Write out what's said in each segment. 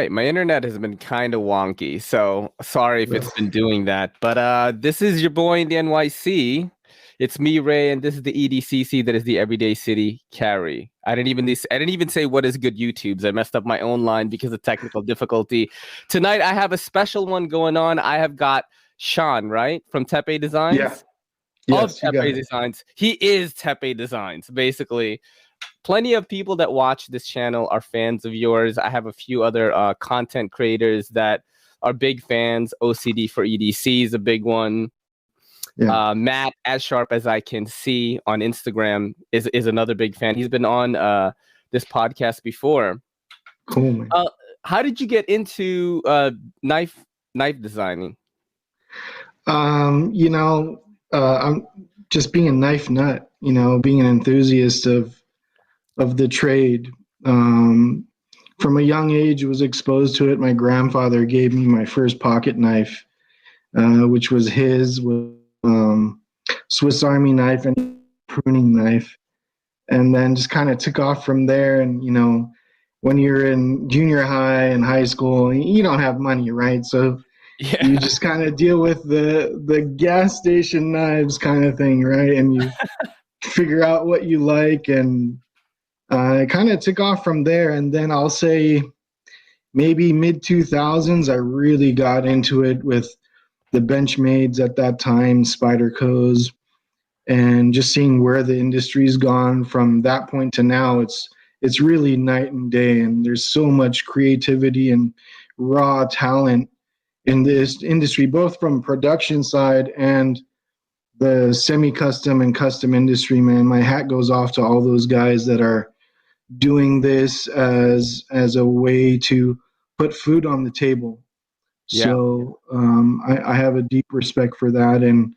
right. My internet has been kind of wonky, so sorry if it's been doing that. But this is your boy in the NYC. It's me, Ray, and this is the EDCC that is the Everyday City Carry. I didn't even say what is good YouTubes. I messed up my own line because of technical difficulty. Tonight I have a special one going on. I have got Shan, right? From Tepe Yeah. Designs. Of Yes, you got Tepe it. Designs. He is Tepe Designs, basically. Plenty of people that watch this channel are fans of yours. I have a few other content creators that are big fans. OCD for EDC is a big one. Yeah. Matt, as sharp as I can see on Instagram, is another big fan. He's been on this podcast before. Cool, man. How did you get into knife designing? I'm just being a knife nut, being an enthusiast of the trade. From a young age, was exposed to it. My grandfather gave me my first pocket knife, which was his Swiss Army knife and pruning knife, and then just kind of took off from there. And when you're in junior high and high school, you don't have money, right? So you just kind of deal with the gas station knives kind of thing, right? And you figure out what you like, and I kind of took off from there. And then I'll say maybe mid 2000s, I really got into it with the Benchmades at that time, Spyderco's, and just seeing where the industry's gone from that point to now. It's really night and day, and there's so much creativity and raw talent in this industry, both from production side and the semi-custom and custom industry, man. My hat goes off to all those guys that are doing this as a way to put food on the table. Yeah. So I have a deep respect for that. And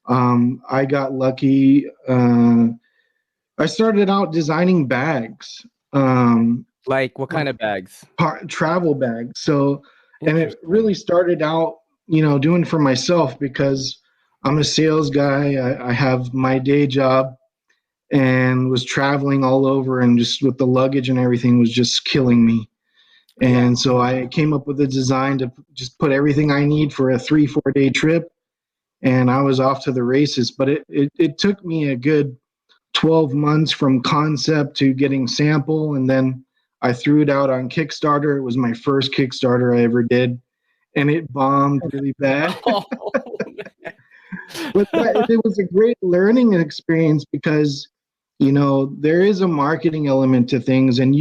I got lucky. I started out designing bags. Like what kind of bags? Travel bags. So, and it really started out, doing for myself because I'm a sales guy. I have my day job and was traveling all over, and just with the luggage and everything was just killing me. And so I came up with a design to just put everything I need for a 3-4 day trip. And I was off to the races, but it took me a good 12 months from concept to getting sample. And then I threw it out on Kickstarter. It was my first Kickstarter I ever did, and it bombed really bad. But it was a great learning experience because, there is a marketing element to things, and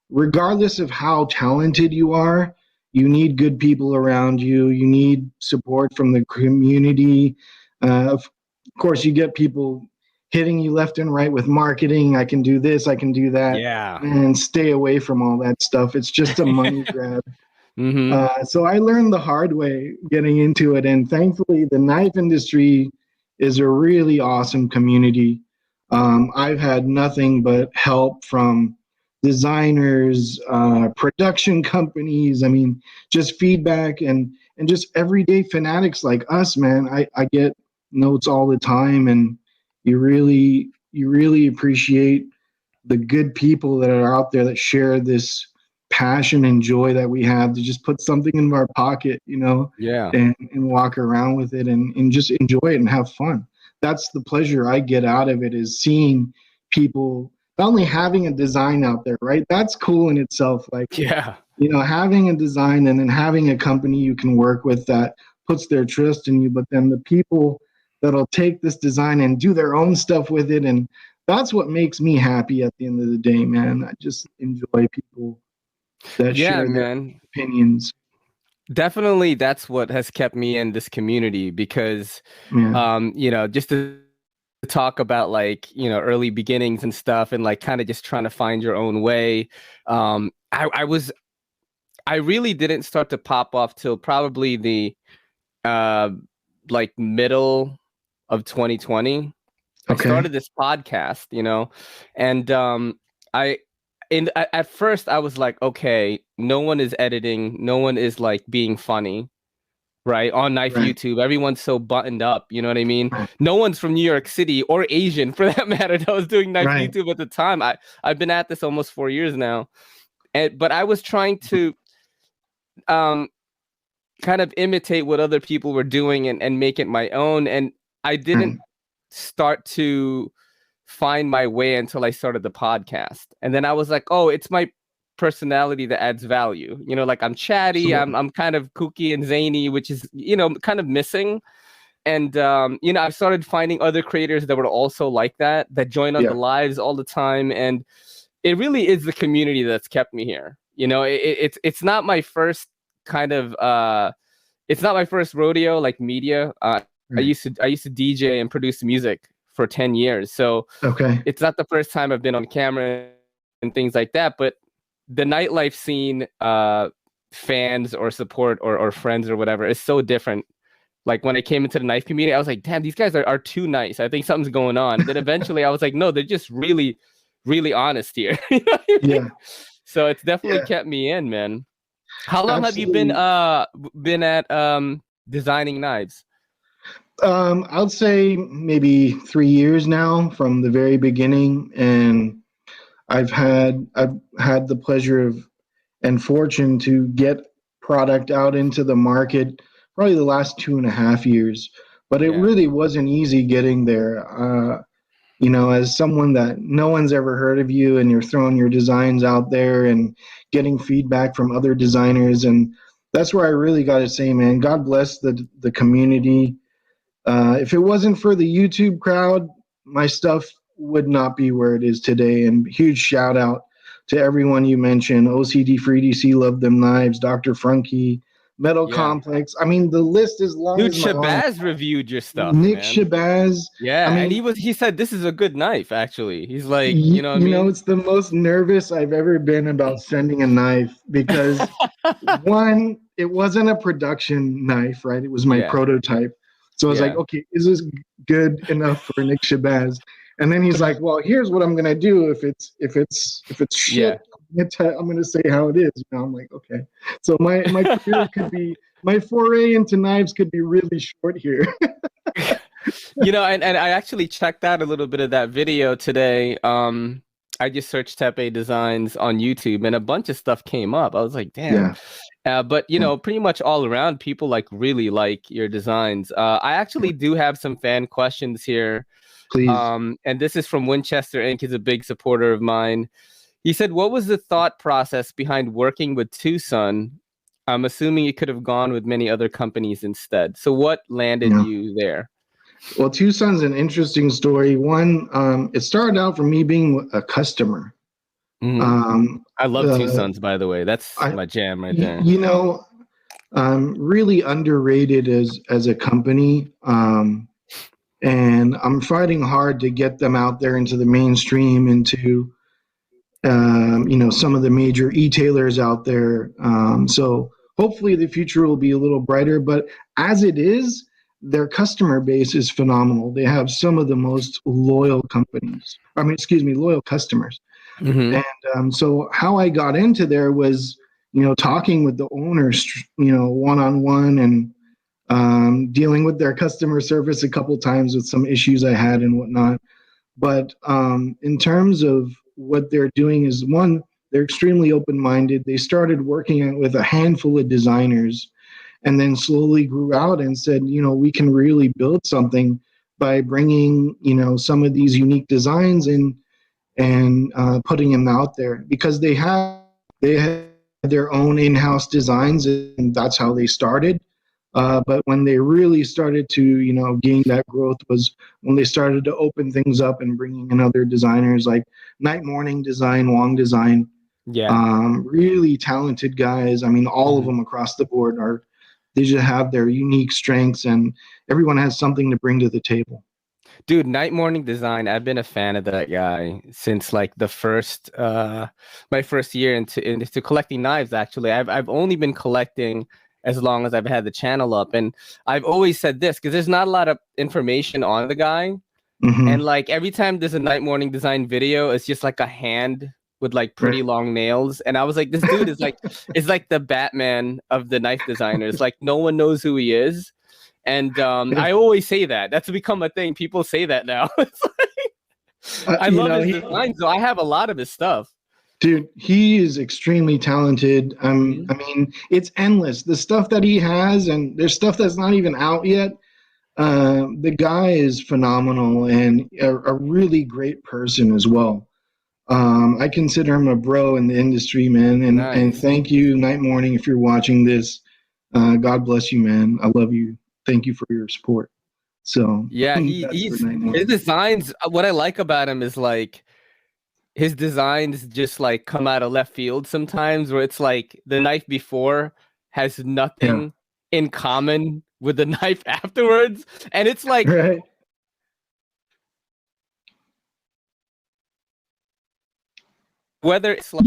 regardless of how talented you are, you need good people around you. You need support from the community. Of course, you get people hitting you left and right with marketing. I can do this, I can do that. Yeah. And stay away from all that stuff. It's just a money grab. Mm-hmm. So I learned the hard way getting into it. And thankfully, the knife industry is a really awesome community. I've had nothing but help from designers, production companies. I mean, just feedback and just everyday fanatics like us, man. I get notes all the time, and you really appreciate the good people that are out there that share this passion and joy that we have to just put something in our pocket, and walk around with it and just enjoy it and have fun. That's the pleasure I get out of it, is seeing people not only having a design out there, right? That's cool in itself. Like, having a design and then having a company you can work with that puts their trust in you, but then the people that'll take this design and do their own stuff with it. And that's what makes me happy at the end of the day, man. I just enjoy people that share their opinions. Definitely, that's what has kept me in this community because, just to talk about early beginnings and stuff, and kind of just trying to find your own way. I really didn't start to pop off till probably the middle of 2020. I started this podcast, and at first I was like, okay, no one is editing, no one is being funny, right? On Knife YouTube, everyone's so buttoned up, you know what I mean? No one's from New York City or Asian for that matter that was doing Knife YouTube at the time. I've been at this almost 4 years now, but I was trying to um kind of imitate what other people were doing and make it my own. And I didn't start to find my way until I started the podcast. And then I was like, oh, it's my personality that adds value. You know, like I'm chatty, I'm kind of kooky and zany, which is, you know, kind of missing. And you know, I've started finding other creators that were also like that join on the lives all the time. And it really is the community that's kept me here. You know, it's not my first kind of it's not my first rodeo like media. I used to DJ and produce music for 10 years. So it's not the first time I've been on camera and things like that, but the nightlife scene, fans or support or friends or whatever is so different. Like when I came into the knife community, I was like, damn, these guys are too nice. I think something's going on. And then eventually I was like, no, they're just really, really honest here. You know what I mean? Yeah. So it's definitely kept me in, man. How long have you been at designing knives? I'd say maybe 3 years now from the very beginning, and I've had the pleasure of and fortune to get product out into the market probably the last 2.5 years, but it really wasn't easy getting there. You know, as someone that no one's ever heard of you and you're throwing your designs out there and getting feedback from other designers. And that's where I really got to say, man, God bless the community. If it wasn't for the YouTube crowd, my stuff would not be where it is today. And huge shout out to everyone you mentioned. OCD for EDC, Love Them Knives, Dr. Funky, Metal Complex. I mean, the list is long. Dude, Shabazz reviewed your stuff. Nick man. Shabazz. Yeah, I mean, and he said this is a good knife. Actually, he's like, you know, it's the most nervous I've ever been about sending a knife because one, it wasn't a production knife, right? It was my prototype. So I was like, okay, is this good enough for Nick Shabazz? And then he's like, well, here's what I'm gonna do if it's shit. I'm gonna say how it is. You know, I'm like, okay. So my career could be, my foray into knives could be really short here. You know, and I actually checked out a little bit of that video today. I just searched Tepe designs on YouTube and a bunch of stuff came up. I was like, damn. But you know, pretty much all around, people like really like your designs. I actually do have some fan questions here. Please. And this is from Winchester Inc. He's a big supporter of mine. He said, what was the thought process behind working with Twosun? I'm assuming you could have gone with many other companies instead. So what landed you there? Well, Twosun's an interesting story. One, it started out from me being a customer. I love Twosuns, by the way. That's my jam right there. You know, really underrated as a company. And I'm fighting hard to get them out there into the mainstream, into you know, some of the major e-tailers out there. So hopefully the future will be a little brighter, but as it is, their customer base is phenomenal. They have some of the most loyal loyal customers. And so how I got into there was, you know, talking with the owners, you know, one-on-one, and dealing with their customer service a couple times with some issues I had and whatnot. But in terms of what they're doing is, one, they're extremely open-minded. They started working with a handful of designers and then slowly grew out and said, you know, we can really build something by bringing, you know, some of these unique designs in and putting them out there, because they had their own in-house designs, and that's how they started. But when they really started to, you know, gain that growth was when they started to open things up and bringing in other designers like Night Morning Design, Wong Design. Really talented guys. I mean, all of them across the board they just have their unique strengths, and everyone has something to bring to the table. Dude, Night Morning Design, I've been a fan of that guy since like the first my first year into collecting knives. Actually, I've only been collecting as long as I've had the channel up, and I've always said this because there's not a lot of information on the guy, and like every time there's a Night Morning Design video, it's just like a hand with like pretty long nails, and I was like, this dude is like like the Batman of the knife designers. Like no one knows who he is. And I always say that. That's become a thing. People say that now. It's like, I love his designs, so I have a lot of his stuff. Dude, he is extremely talented. Mhm. I mean, it's endless. The stuff that he has, and there's stuff that's not even out yet. The guy is phenomenal and a really great person as well. I consider him a bro in the industry, man. And Nice. thank you, Night Morning, if you're watching this. God bless you, man. I love you. Thank you for your support. So Yeah, that's for he's Night his Morning. designs. What I like about him is like his designs just like come out of left field sometimes, where it's like the knife before has Yeah. nothing in common with the knife afterwards, and it's like Right. whether it's like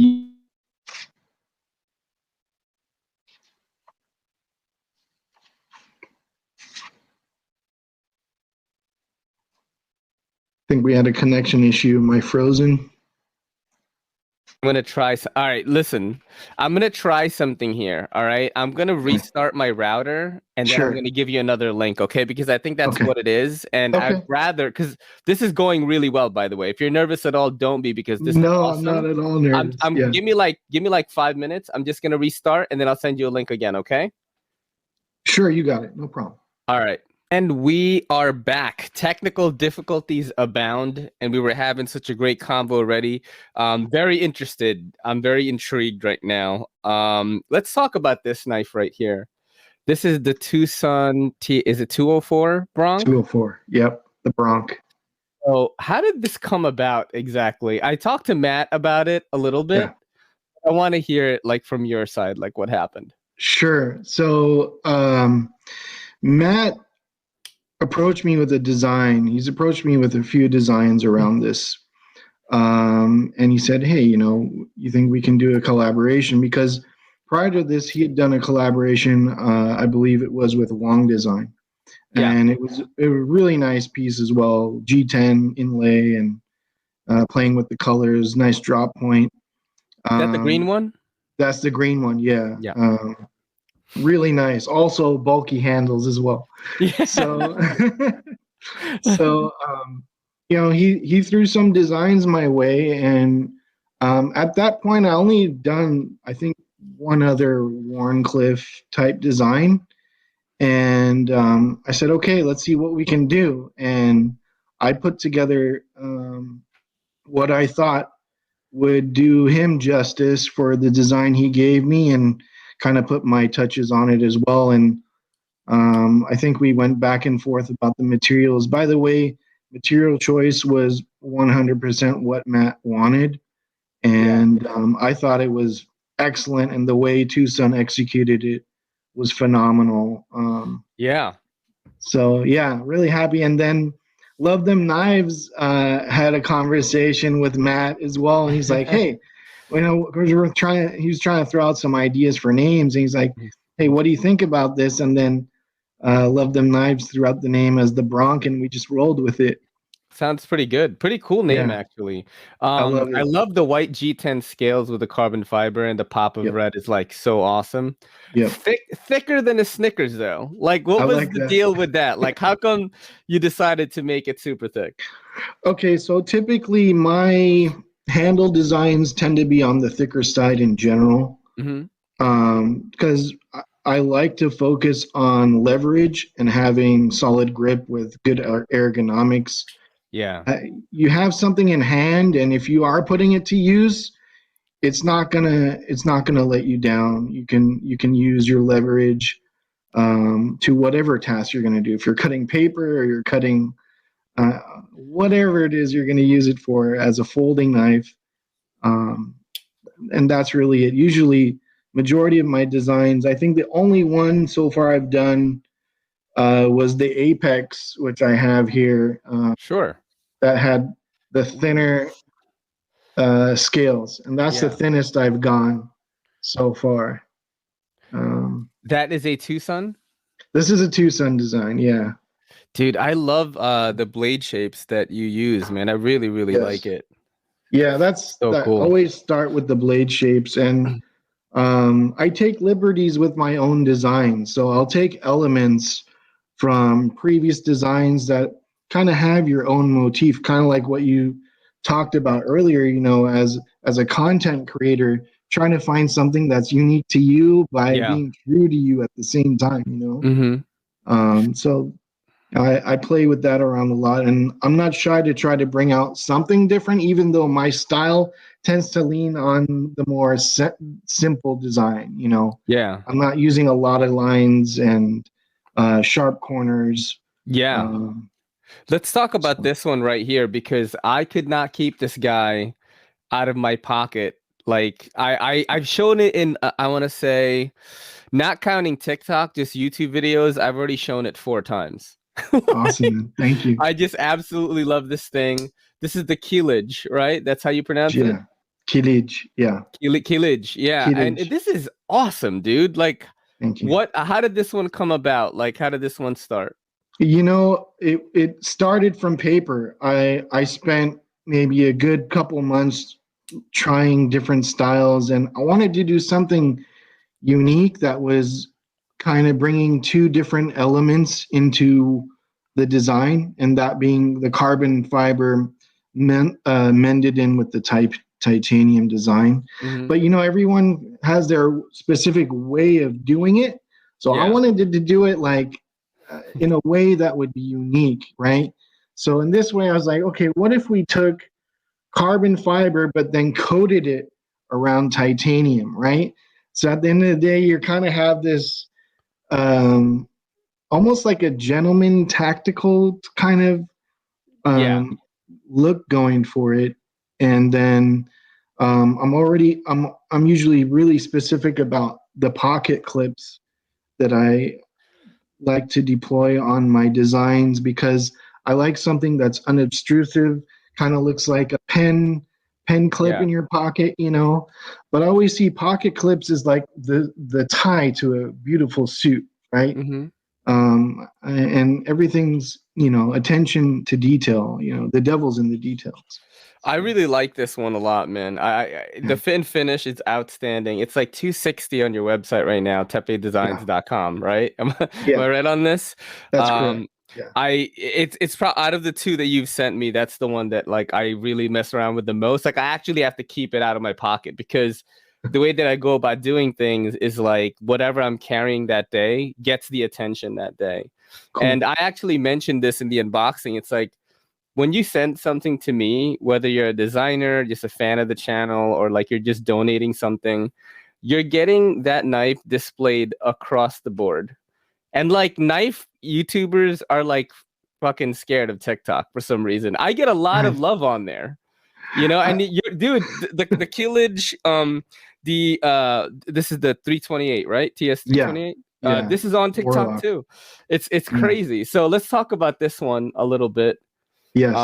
I think we had a connection issue. Am I frozen? I'm gonna try. All right, listen. I'm gonna try something here. All right, I'm gonna restart my router, and then I'm Sure. gonna give you another link. Okay, because I think that's Okay. what it is, and I'd Okay. rather because this is going really well. By the way, if you're nervous at all, don't be because this is No, I'm not awesome. at all nervous. I'm Yeah. give me like 5 minutes. I'm just gonna restart, and then I'll send you a link again. Okay. Sure, you got it. No problem. All right. And we are back. Technical difficulties abound, and we were having such a great convo already. Very interested. I'm very intrigued right now. Let's talk about this knife right here. This is the Twosun T. Is it 204 Bronc? 204. Yep. The Bronc. So, how did this come about exactly? I talked to Matt about it a little bit. Yeah. I want to hear it like from your side, like what happened. Sure. So Matt approached me with a design. He's approached me with a few designs around this. And he said, hey, you think we can do a collaboration? Because prior to this, he had done a collaboration, I believe it was with Wong Design. Yeah. And it was a really nice piece as well. G10 inlay and playing with the colors, nice drop point. Is that the green one? That's the green one, yeah. Yeah. Really nice. Also bulky handles as well. Yeah. So, so he threw some designs my way, and at that point, I only done I think one other Warncliffe type design, and I said, okay, let's see what we can do, and I put together what I thought would do him justice for the design he gave me, and kind of put my touches on it as well. And I think we went back and forth about the materials. By the way, material choice was 100% what Matt wanted, and I thought it was excellent, and the way Twosun executed it was phenomenal. Yeah. So yeah, really happy. And then Love Them Knives had a conversation with Matt as well, and he's like, "Hey, we're trying." He was trying to throw out some ideas for names, and he's like, "Hey, what do you think about this?" And then Love Them Knives threw out the name as the Bronc, and we just rolled with it. Sounds pretty good. Pretty cool name, Yeah, actually. I love I it. love the white G10 scales with the carbon fiber and the pop of Yep, red is like so awesome. yep. Thicker than a Snickers, though. Like, I what was like the that. deal with that? Like, how come you decided to make it super thick? Okay, so typically my handle designs tend to be on the thicker side in general, Hmm. because I like to focus on leverage and having solid grip with good ergonomics. Yeah. You have something in hand, and if you are putting it to use, it's not gonna let you down. You can use your leverage to whatever task you're gonna do. If you're cutting paper or you're cutting whatever it is you're gonna use it for as a folding knife, um, and that's really it. Usually, majority of my designs, I think the only one so far I've done was the Apex, which I have here, Sure. that had the Ooh. thinner scales, and that's the Yeah. thinnest I've gone so far. Um, That is a Tucson? this is a Twosun design, yeah. Dude, I love the blade shapes that you use, man. I really, really like Yes, it. yeah. That's So that. cool. Always start with the blade shapes, and I take liberties with my own design. So I'll take elements from previous designs that kind of have your own motif, kind of like what you talked about earlier, you know, as a content creator, trying to find something that's unique to you by Yeah. being true to you at the same time, you know. So I play with that around a lot, and I'm not shy to try to bring out something different, even though my style tends to lean on the more simple design. You know, Yeah. I'm not using a lot of lines and sharp corners. Yeah. Let's talk about So this one right here, because I could not keep this guy out of my pocket. Like I've shown it in I want to say, not counting TikTok, just YouTube videos, I've already shown it 4 times. awesome, man. Thank you. I just absolutely love this thing. This is the keelage, right? That's how you pronounce it? Yeah, Kilij. Yeah, Keelage. Yeah. And Kilij. this is awesome, dude. Like, Thank you. how did this one come about? Like, how did this one start? You know, it started from paper. I spent maybe a good couple months trying different styles, and I wanted to do something unique that was kind of bringing 2 different elements into the design, and that being the carbon fiber mended in with the titanium design. Mm-hmm. But you know, everyone has their specific way of doing it, so I Yeah. wanted to do it like in a way that would be unique, right? So in this way, I was like, okay, what if we took carbon fiber but then coated it around titanium, right? So at the end of the day, you kind of have this almost like a gentleman tactical kind of Yeah. look going for it. And then I'm usually really specific about the pocket clips that I like to deploy on my designs, because I like something that's unobtrusive, kind of looks like a pen clip Yeah. in your pocket, you know. But I always see pocket clips as like the tie to a beautiful suit, right? Mm-hmm. And everything's, you know, attention to detail. You know, the devil's in the details. I really like this one a lot, man. The Yeah, fit and finish is outstanding. It's like 260 on your website right now, tepedesigns.com, right? Am I yeah, right on this? that's correct. Um, Yeah, it's out of the 2 that you've sent me, that's the one that like I really mess around with the most. Like I actually have to keep it out of my pocket, because the way that I go about doing things is like whatever I'm carrying that day gets the attention that day. cool. And I actually mentioned this in the unboxing. It's like, when you send something to me, whether you're a designer, just a fan of the channel, or like you're just donating something, you're getting that knife displayed across the board. And like knife YouTubers are like fucking scared of TikTok for some reason. I get a lot of love on there, you know. And dude, the Killage, this is the 328, right? TS Yeah, 328. yeah, This is on TikTok Warlock. too. It's Yeah. crazy. So let's talk about this one a little bit. Yes.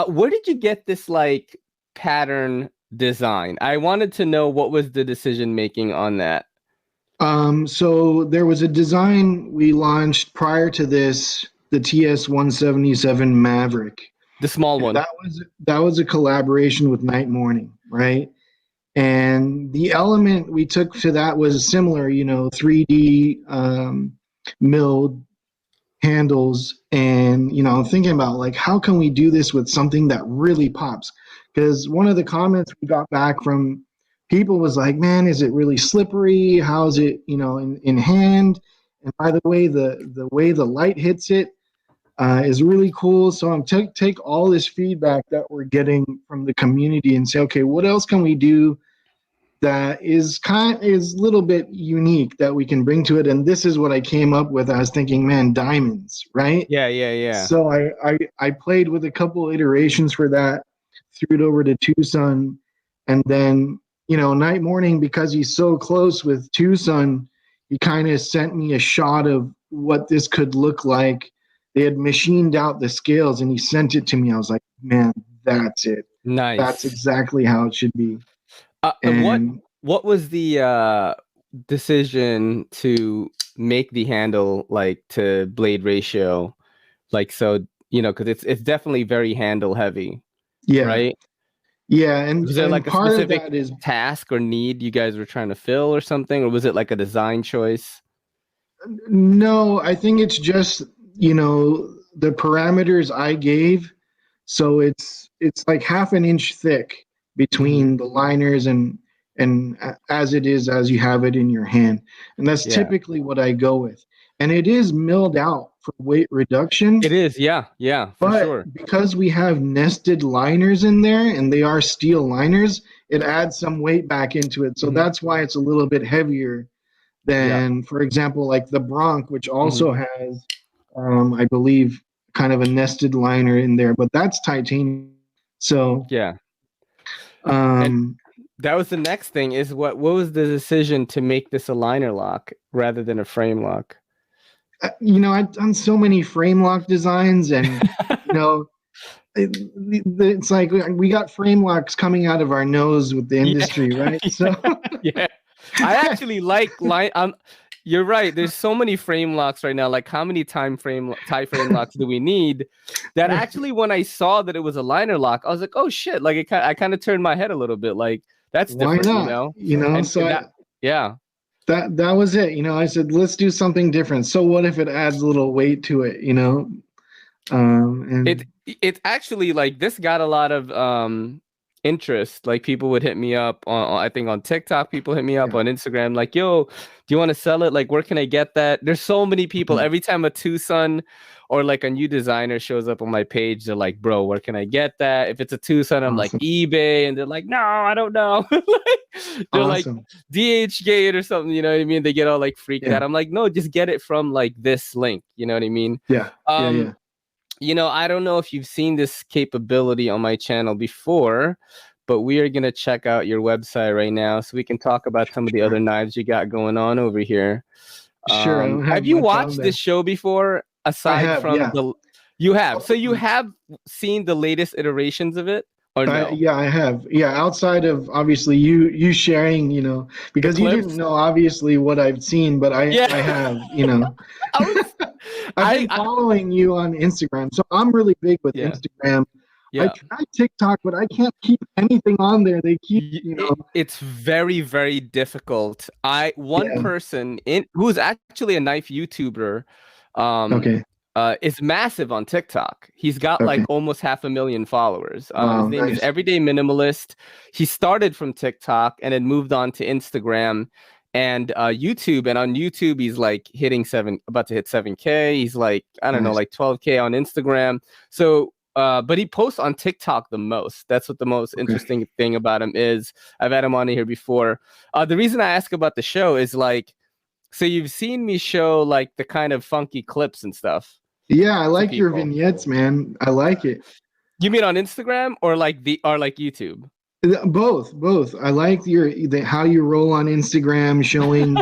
Where did you get this like pattern design? I wanted to know what was the decision making on that. So there was a design we launched prior to this, the TS 177 Maverick. The small And one. that was a collaboration with Night Morning, right? And the element we took to that was similar, you know, 3D milled handles. And you know, I'm thinking about like, how can we do this with something that really pops? Because one of the comments we got back from people was like, man, is it really slippery? How's it, you know, in hand? And by the way, the way the light hits it is really cool. So I'm take all this feedback that we're getting from the community and say, okay, what else can we do that is a little bit unique that we can bring to it? And this is what I came up with. I was thinking, man, diamonds, right? Yeah. So I played with a couple iterations for that, threw it over to Twosun, and then, you know, Night Morning, because he's so close with Twosun, he kind of sent me a shot of what this could look like. They had machined out the scales and he sent it to me. I was like, man, that's it. That's Nice. exactly how it should be. What And was the decision to make the handle like to blade ratio, like, so, you know, because it's definitely very handle heavy, yeah, right? yeah, Was there and like a part of specific that is, task or need you guys were trying to fill or something, or was it like a design choice? no, I think it's just, you know, the parameters I gave So it's like half an inch thick between the liners and as it is as you have it in your hand. And that's Yeah. typically what I go with. And it is milled out for weight reduction. It is, yeah, for But sure. because we have nested liners in there and they are steel liners, it adds some weight back into it. So that's why it's a little bit heavier than, for example, like the Bronc, which also has, I believe, kind of a nested liner in there, but that's titanium. So, Yeah. And um, that was the next thing is what was the decision to make this a liner lock rather than a frame lock? you know, I've done so many frame lock designs, and you know, it's like we got frame locks coming out of our nose with the industry, right? So yeah, I actually like line. You're right. There's so many frame locks right now. Like, how many tie frame locks do we need? That actually, when I saw that it was a liner lock, I was like, oh shit! Like, I kind of turned my head a little bit. Like, that's why different, you not? know? You know, And so that, yeah. that was it. You know, I said, let's do something different. So what if it adds a little weight to it? You know, and it's actually like this got a lot of interest. Like, people would hit me up on I think on TikTok, people hit me up on Instagram, like, yo, do you want to sell it? Like, where can I get that? There's so many people. Every time a Twosun or like a new designer shows up on my page, they're like, bro, where can I get that? If it's a Twosun, I'm like, eBay, and they're like, no, I don't know. They're like DHgate or something, you know what I mean? They get all like freaked out. I'm like, no, just get it from like this link, you know what I mean? You know, I don't know if you've seen this capability on my channel before, but we are going to check out your website right now so we can talk about some of the other knives you got going on over here. Sure. I don't have you watched this show before? Aside from you have. So you have seen the latest iterations of it? Or no? Yeah, I have. Yeah, outside of obviously you sharing, you know, because you didn't know obviously what I've seen, but I have, you know. I've been following you on Instagram, so I'm really big with Instagram. I tried TikTok, but I can't keep anything on there. They keep, you know. It's very, very difficult. One person who's actually a knife YouTuber, is massive on TikTok. He's got like almost 500,000 followers. His name is Everyday Minimalist. He started from TikTok and then moved on to Instagram and YouTube. And on YouTube, he's like about to hit 7K. He's like, I don't know, like 12K on Instagram. So, but he posts on TikTok the most. That's what the most interesting thing about him is. I've had him on here before. The reason I ask about the show is like, so you've seen me show like the kind of funky clips and stuff. Yeah, I like your vignettes, man. I like it. You mean on Instagram or like YouTube? Both. I like how you roll on Instagram, showing,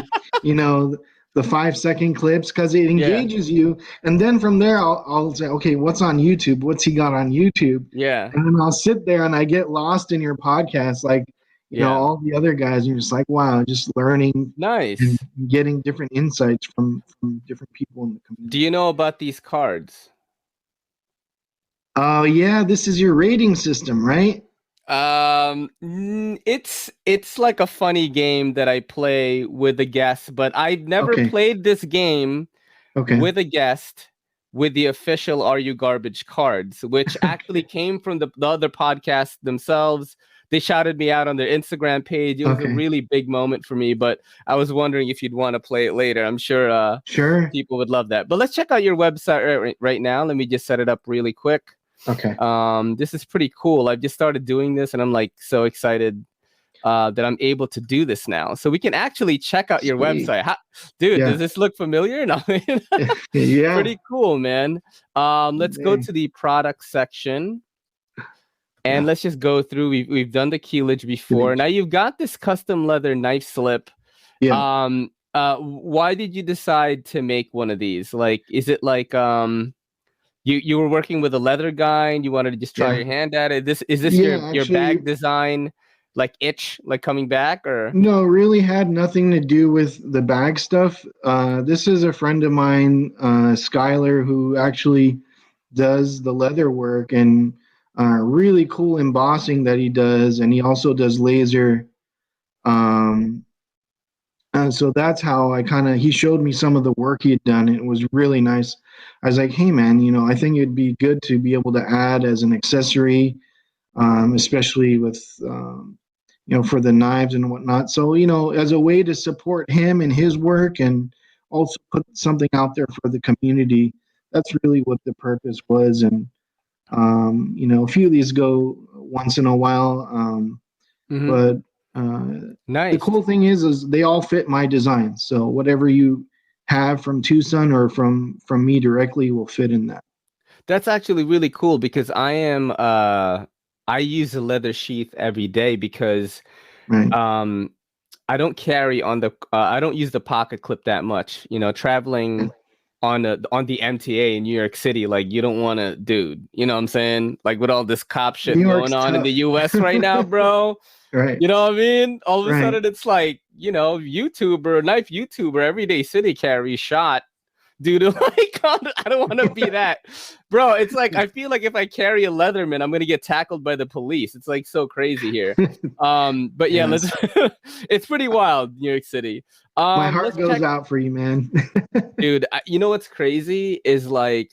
you know, the 5-second clips, because it engages you. And then from there, I'll say, okay, what's on YouTube? What's he got on YouTube? Yeah. And then I'll sit there and I get lost in your podcast, like, you know, all the other guys. And you're just like, wow, just learning, and getting different insights from different people in the community. Do you know about these cards? Oh yeah, this is your rating system, right? It's like a funny game that I play with a guest, but I've never played this game with a guest with the official Are You Garbage cards, which actually came from the other podcast themselves. They shouted me out on their Instagram page. It was a really big moment for me, but I was wondering if you'd want to play it later. I'm sure people would love that. But let's check out your website right now. Let me just set it up really quick. This is pretty cool. I've just started doing this and I'm like so excited that I'm able to do this now. So we can actually check out your website. Dude, does this look familiar? No. Pretty cool, man. Let's go to the product section and let's just go through. We've done the keylage before. Now you've got this custom leather knife slip. Why did you decide to make one of these? Like, is it like you were working with a leather guy and you wanted to just try your hand at it? Is this your bag design, like like coming back, or? No, really had nothing to do with the bag stuff. This is a friend of mine, Skylar, who actually does the leather work, and really cool embossing that he does. And he also does laser So that's how he showed me some of the work he had done. It was really nice. I was like, hey, man, I think it'd be good to be able to add as an accessory, especially with, for the knives and whatnot. So, as a way to support him and his work and also put something out there for the community, that's really what the purpose was. And, a few of these go once in a while. But the Nice. cool thing is they all fit my design. So whatever you have from Twosun or from me directly will fit in that. That's actually really cool because I use a leather sheath every day because Right. I don't carry on the I don't use the pocket clip that much. Traveling on the MTA in New York City, like you don't want to, dude. You know what I'm saying? Like with all this cop New shit going York's on in tough. the US right now, bro. Right. You know what I mean? All of a Right. sudden it's like, knife YouTuber, everyday city carry shot. Dude, like I don't want to be that, bro. It's like I feel like if I carry a Leatherman, I'm gonna get tackled by the police. It's like so crazy here. But yeah, let's. Yes. It's pretty wild, New York City. My heart Let's goes check, out for you, man. dude. You know what's crazy is like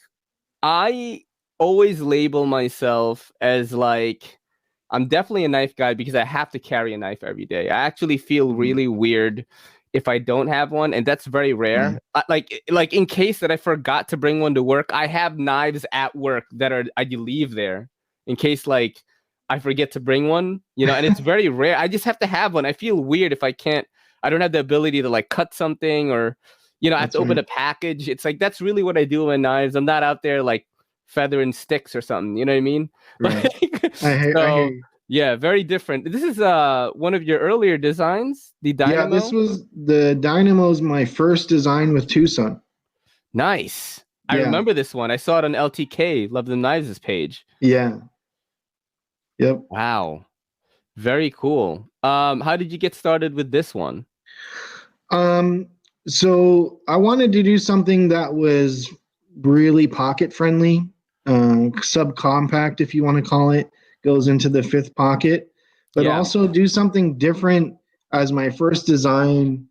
I always label myself as like I'm definitely a knife guy because I have to carry a knife every day. I actually feel really weird if I don't have one, and that's very rare. Like in case that I forgot to bring one to work, I have knives at work that I leave there in case like I forget to bring one, and it's very rare. I just have to have one. I feel weird if I can't. I don't have the ability to like cut something or I have That's to open right. a package. It's like that's really what I do with my knives. I'm not out there like feathering sticks or something. You know what I mean? Right. I hear So you. yeah, very different. This is one of your earlier designs, the Yeah, this Dynamo. was the Dynamo's my first design with Twosun. Nice. I Yeah. remember this one. I saw it on LTK, Love the Knives page. Yeah. Yep. Wow. Very cool. How did you get started with this one? Um, so I wanted to do something that was really pocket friendly, subcompact, if you want to call it, goes into the fifth pocket, but Yeah. also do something different as my first design,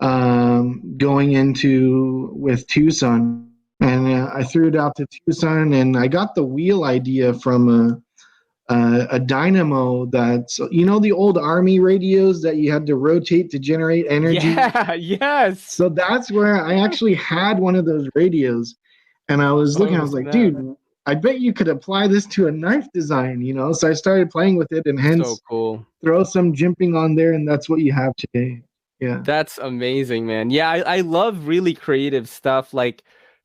going into with Tucson. And I threw it out to Tucson, and I got the wheel idea from a dynamo that's the old army radios that you had to rotate to generate energy. Yeah, yes. So that's where I actually had one of those radios, and I was looking. I Oh, was like, snap. dude, I bet you could apply this to a knife design. So I started playing with it, and So hence cool. throw some jimping on there, and that's what you have today. Yeah. That's amazing, man. Yeah, I love really creative stuff like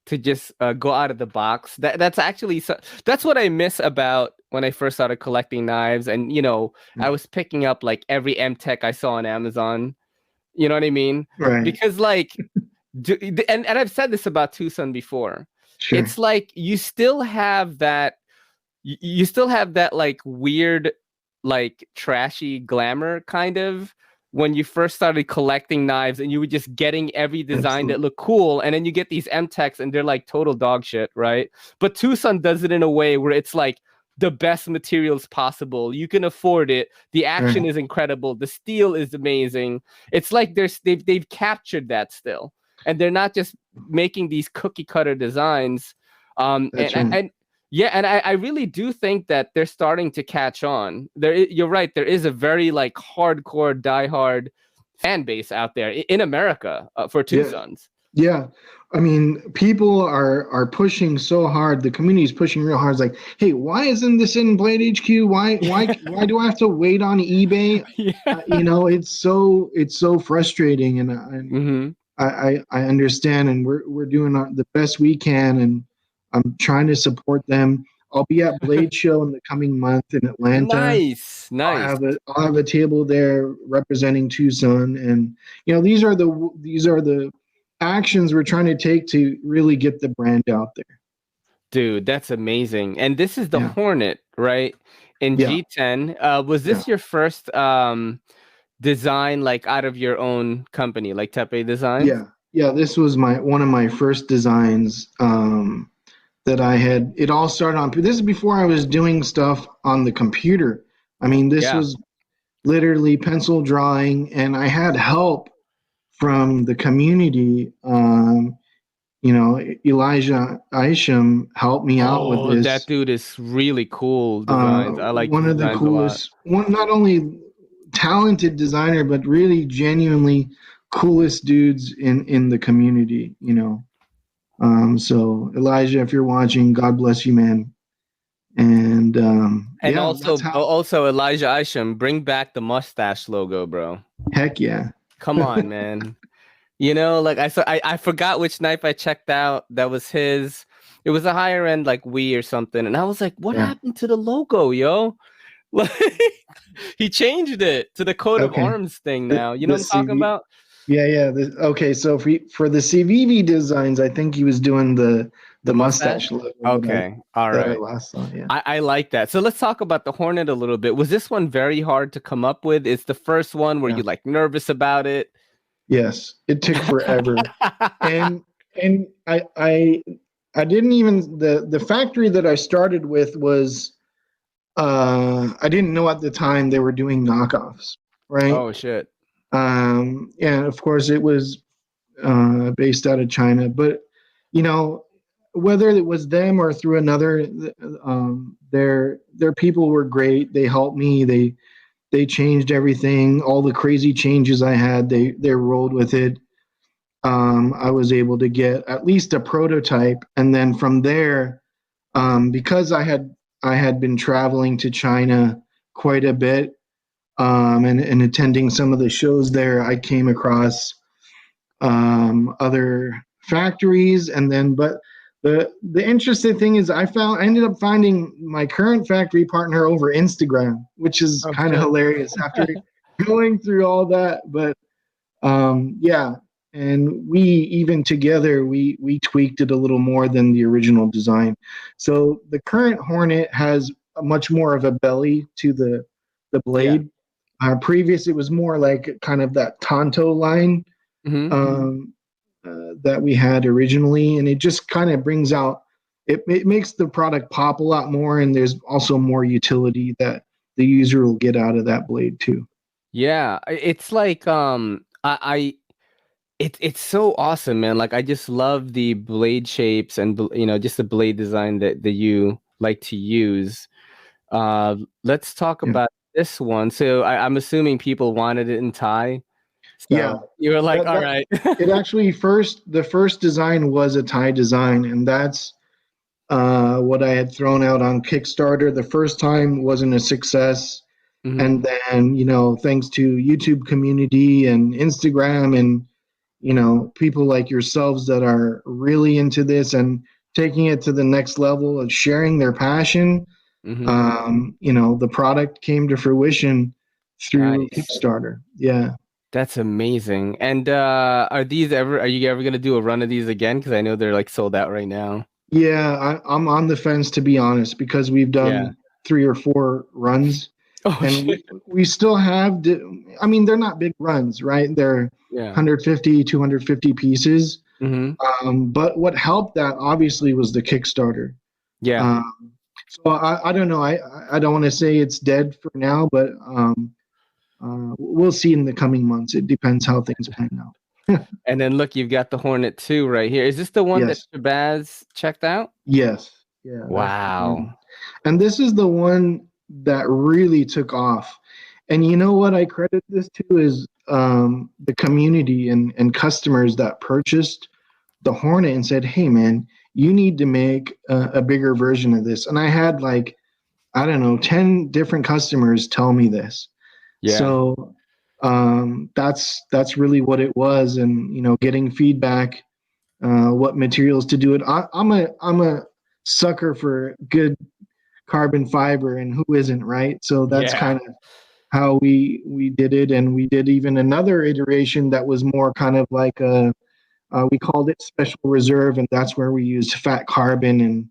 to just go out of the box. That's actually that's what I miss about when I first started collecting knives. And I was picking up like every M Tech I saw on Amazon. You know what I mean? Right. Because like, and I've said this about Tucson before. Sure. It's like you still have that. You still have that like weird, like trashy glamour kind of when you first started collecting knives and you were just getting every design that Absolutely. looked cool, and then you get these M-Techs and they're like total dog shit, right? But Tucson does it in a way where it's like the best materials possible. You can afford it. The action Right. is incredible. The steel is amazing. It's like they've captured that still, and they're not just making these cookie cutter designs. That's right. And yeah, and I really do think that they're starting to catch on. You're right. There is a very like hardcore, diehard fan base out there in America for Yeah. Tucson's. Yeah. I mean, people are pushing so hard. The community is pushing real hard. It's like, hey, why isn't this in Blade HQ? Why do I have to wait on eBay? Yeah. It's so frustrating, and Mm-hmm. I understand, and we're doing the best we can, and I'm trying to support them. I'll be at Blade Show in the coming month in Atlanta. Nice, nice. I'll have a table there representing Tucson, and these are the actions we're trying to take to really get the brand out there. Dude, that's amazing. And this is the Yeah, Hornet, right? In yeah, G10. Was yeah, this your first design like out of your own company, like Tepe Designs? yeah. This was one of my first designs, that I had. It all started on. This is before I was doing stuff on the computer. I mean, this Yeah. was literally pencil drawing, and I had help from the community, Elijah Isham helped me out with this. That dude is really cool designs. I like One his of the designs a lot. coolest, not only talented designer, but really genuinely coolest dudes in the community, So Elijah, if you're watching, God bless you, man. And And yeah, also, that's how. also Elijah Isham, bring back the mustache logo, bro. Heck yeah. Come on, man. Like I forgot which knife I checked out that was his. It was a higher end like Wii or something, and I was like, "What happened to the logo, yo?" Like he changed it to the coat of Okay. arms thing now. You know The what I'm talking about? Yeah. Okay, so for the CVV designs, I think he was doing the mustache logo Okay, all that I right. last saw. Yeah. I like that. So let's talk about the Hornet a little bit. Was this one very hard to come up with? It's the first one where Yeah. you like nervous about it. Yes, it took forever, and I didn't even the factory that I started with was I didn't know at the time they were doing knockoffs, right? Oh shit. And of course it was based out of China, but whether it was them or through another, their people were great. They helped me. They changed everything. All the crazy changes I had, they rolled with it. I was able to get at least a prototype, and then from there, because I had been traveling to China quite a bit, and attending some of the shows there, I came across other factories, and then but the interesting thing is I ended up finding my current factory partner over Instagram, which is kind of hilarious after going through all that. But yeah, and we even together we tweaked it a little more than the original design. So the current Hornet has a much more of a belly to the blade. Previous, it was more like kind of that Tonto line that we had originally, and it just kind of brings out. It makes the product pop a lot more, and there's also more utility that the user will get out of that blade too. Yeah, it's like it's so awesome, man. Like I just love the blade shapes and just the blade design that you like to use. Let's talk about this one. So I'm assuming people wanted it in Thai. So you were like, all right. It actually the first design was a Thai design, and that's what I had thrown out on Kickstarter. The first time wasn't a success. And then, thanks to YouTube community and Instagram and, people like yourselves that are really into this and taking it to the next level of sharing their passion, the product came to fruition through Kickstarter. Yeah. That's amazing. And are you ever going to do a run of these again? Because I know they're like sold out right now. Yeah, I'm on the fence, to be honest, because we've done 3 or 4 runs. And we still have, they're not big runs, right? They're 150, 250 pieces. But what helped that obviously was the Kickstarter. Yeah. So I don't know. I don't want to say it's dead for now, but we'll see in the coming months. It depends how things pan out. And then look, you've got the Hornet 2 right here. Is this the one that Shabazz checked out? Yes. Yeah. Wow. And this is the one that really took off. And you know what I credit this to is the community and customers that purchased the Hornet and said, hey, man, you need to make a bigger version of this. And I had 10 different customers tell me this. Yeah. So that's really what it was. And, getting feedback, what materials to do it. I'm a sucker for good carbon fiber, and who isn't, right? So that's kind of how we did it. And we did even another iteration that was more kind of like we called it special reserve, and that's where we used fat carbon and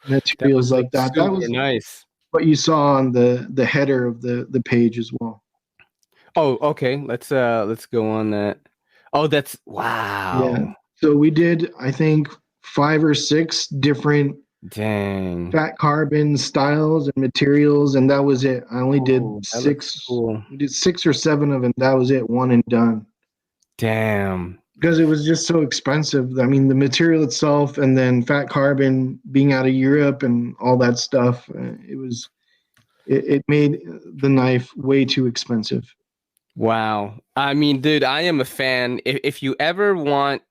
materials like that. That was nice. What you saw on the header of the page as well. Oh, okay. Let's go on that. Oh, that's wow. Yeah. So we did, I think, 5 or 6 different fat carbon styles and materials, and that was it. I only did 6. Cool. We did 6 or 7 of them. That was it, one and done. Damn. because it was just so expensive. I mean, the material itself, and then fat carbon being out of Europe and all that stuff. It made the knife way too expensive. Wow. I mean, dude, I am a fan. If you ever want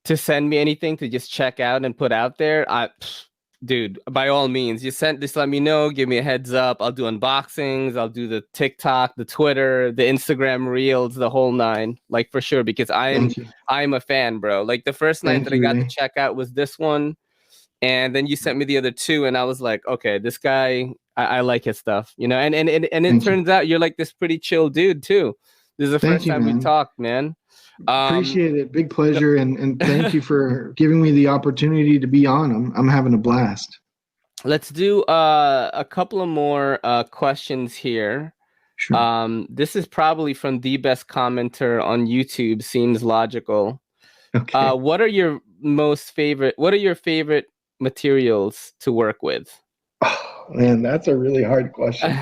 to send me anything to just check out and put out there, dude, by all means, just let me know, give me a heads up. I'll do unboxings, I'll do the TikTok, the Twitter, the Instagram reels, the whole nine, like for sure, because Thank you. I'm a fan, bro. Like the first knife Thank that I you, got to Ray. check out was this one, and then you sent me the other two, and I was like, okay, this guy, I like his stuff, you know. And it Thank you. turns out you're like this pretty chill dude too. This is the Thank first you, time we man. talked, man. Appreciate it. Big pleasure, and thank you for giving me the opportunity to be on. I'm having a blast. Let's do a couple of more questions here. Sure. This is probably from the best commenter on YouTube. Seems logical. Okay. What are your favorite materials to work with? Oh, man, that's a really hard question.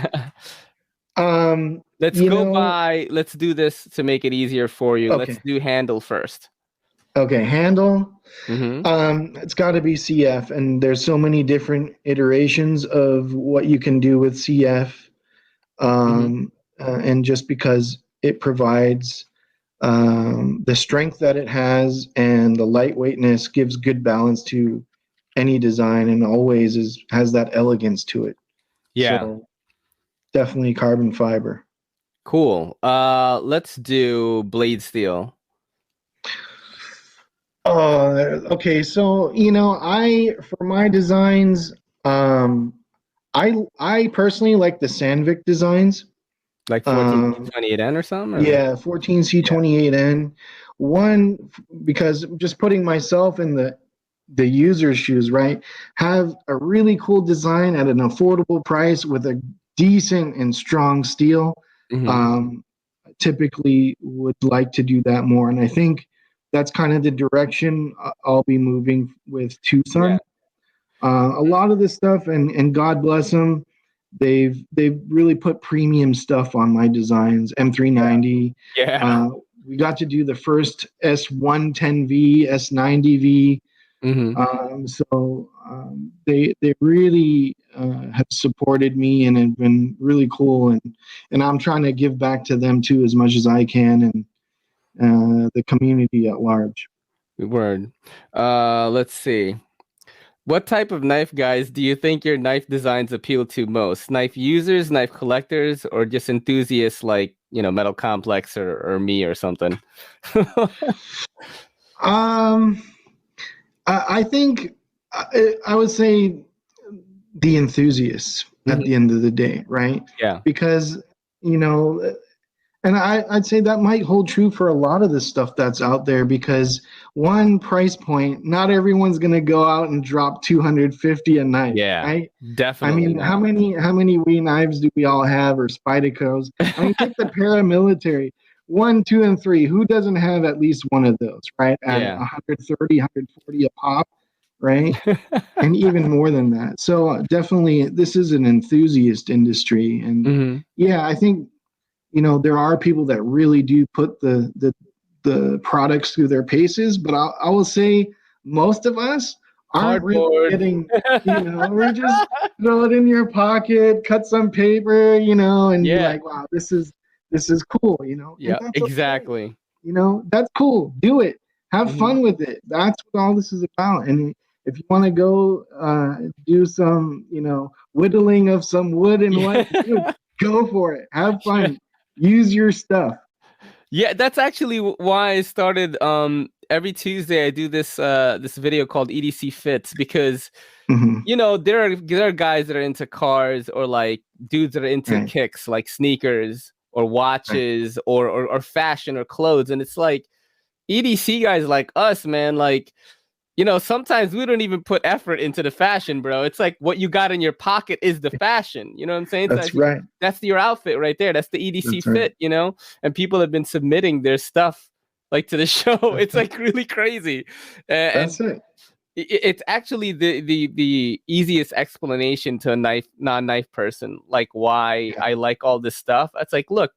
Let's You go know, by. Let's do this to make it easier for you. Let's okay. do handle first. Okay, handle. Mm-hmm. It's got to be CF, and there's so many different iterations of what you can do with CF, Mm-hmm. and just because it provides the strength that it has and the lightweightness gives good balance to any design, and always has that elegance to it. Yeah. So definitely carbon fiber. Cool. Let's do blade steel. Oh, okay. So, I for my designs, I personally like the Sandvik designs. Like Um, 1428N or something? Or? yeah, 14C28N. One, because just putting myself in the user's shoes, right? Have a really cool design at an affordable price with a decent and strong steel. Mm-hmm. Um, Typically would like to do that more, and I think that's kind of the direction I'll be moving with Yeah. Twosun. A lot of this stuff, and God bless them, they've really put premium stuff on my designs. M390. Yeah. We got to do the first S110V, S90V. Mm-hmm. They really have supported me and have been really cool, and I'm trying to give back to them too as much as I can, and the community at large. Word. Let's see. What type of knife guys do you think your knife designs appeal to most? Knife users, knife collectors, or just enthusiasts like, Metal Complex or me or something? Um, I think I would say the enthusiasts at Mhm. the end of the day, right? Yeah. Because you know, and I'd say that might hold true for a lot of the stuff that's out there, because one, price point, not everyone's going to go out and drop 250 a knife, Yeah. right? I Definitely mean, how not. many Wee knives do we all have, or Spydecos? I mean, take the paramilitary, 1, 2, and 3. Who doesn't have at least one of those, right? At Yeah. 130, 140 a pop, right? And even more than that. So definitely, this is an enthusiast industry, and Hmm. yeah, I think there are people that really do put the products through their paces, but I will say most of us aren't really Cardboard. getting, we're just throw it in your pocket, cut some paper, and be Yeah. like, wow, this is cool, and Yeah. that's okay. Exactly. That's cool. Do it. Have Hmm. fun with it. That's what all this is about. And if you want to go do some, whittling of some wood and what, dude, Yeah. go for it. Have fun. Use your stuff. Yeah, that's actually why I started every Tuesday I do this video called EDC Fits, because Hmm. there are guys that are into cars, or like dudes that are into Right. kicks, like sneakers or Right. watches or fashion or clothes, and it's like EDC guys like us, man, like sometimes we don't even put effort into the fashion, bro. It's like what you got in your pocket is the fashion. You know what I'm saying? So That's right. that's your outfit right there. That's the EDC That's right. fit, and people have been submitting their stuff like to the show. It's like really crazy. And That's it. it's actually the easiest explanation to a non-knife person, like why Yeah. I like all this stuff. It's like, look,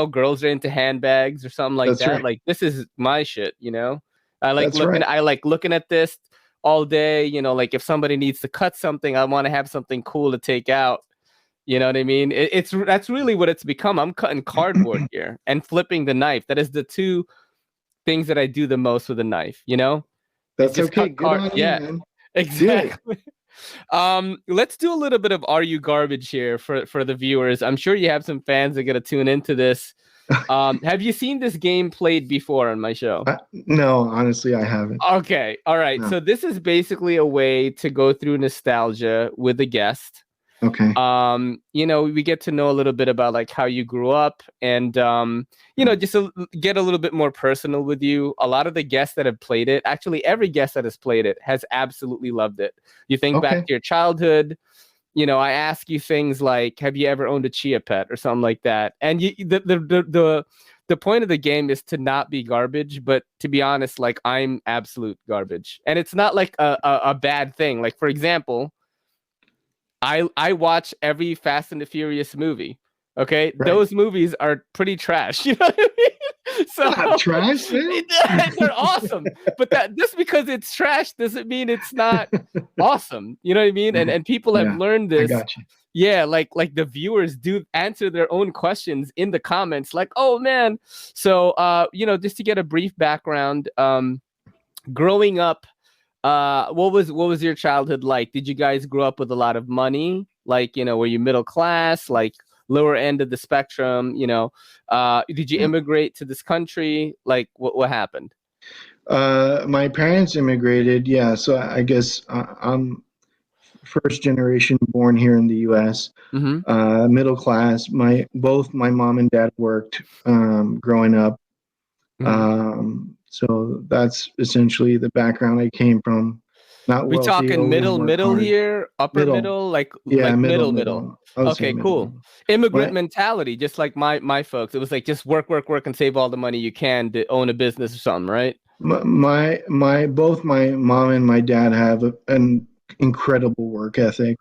girls are into handbags or something like That's that. right. Like this is my shit. That's right. I like looking at this all day. Like if somebody needs to cut something, I want to have something cool to take out. You know what I mean? That's really what it's become. I'm cutting cardboard here and flipping the knife. That is the two things that I do the most with a knife. It's That's just okay. cut Good card. on you, Yeah, man. Do it. exactly. Let's do a little bit of Are You Garbage here for the viewers. I'm sure you have some fans that are gonna tune into this. Have you seen this game played before on my show? No, honestly, I haven't. Okay, all right. No. So this is basically a way to go through nostalgia with a guest. Okay. We get to know a little bit about like how you grew up and just get a little bit more personal with you. A lot of the guests that have played it, actually every guest that has played it has absolutely loved it. You think back to your childhood, I ask you things like, have you ever owned a chia pet or something like that? And the point of the game is to not be garbage, but to be honest, like I'm absolute garbage. And it's not like a bad thing. Like, for example, I watch every Fast and the Furious movie. Okay, Right. those movies are pretty trash. You know what I mean? So Not trash, man. they're awesome, but that just because it's trash doesn't mean it's not awesome. You know what I mean? And people have learned this. I got you. Yeah, like the viewers do answer their own questions in the comments, like, oh man. So just to get a brief background, growing up. What was your childhood like? Did you guys grow up with a lot of money? Like, were you middle class, like lower end of the spectrum? Did you immigrate to this country? Like, what happened? My parents immigrated. Yeah, so I guess first generation born here in the U.S. Middle class. Both my mom and dad worked growing up. So that's essentially the background I came from. Not we wealthy. talking middle here, upper middle, like middle. Okay, cool. Immigrant mentality, just like my folks. It was like just work, and save all the money you can to own a business or something, right? Both my mom and my dad have an incredible work ethic.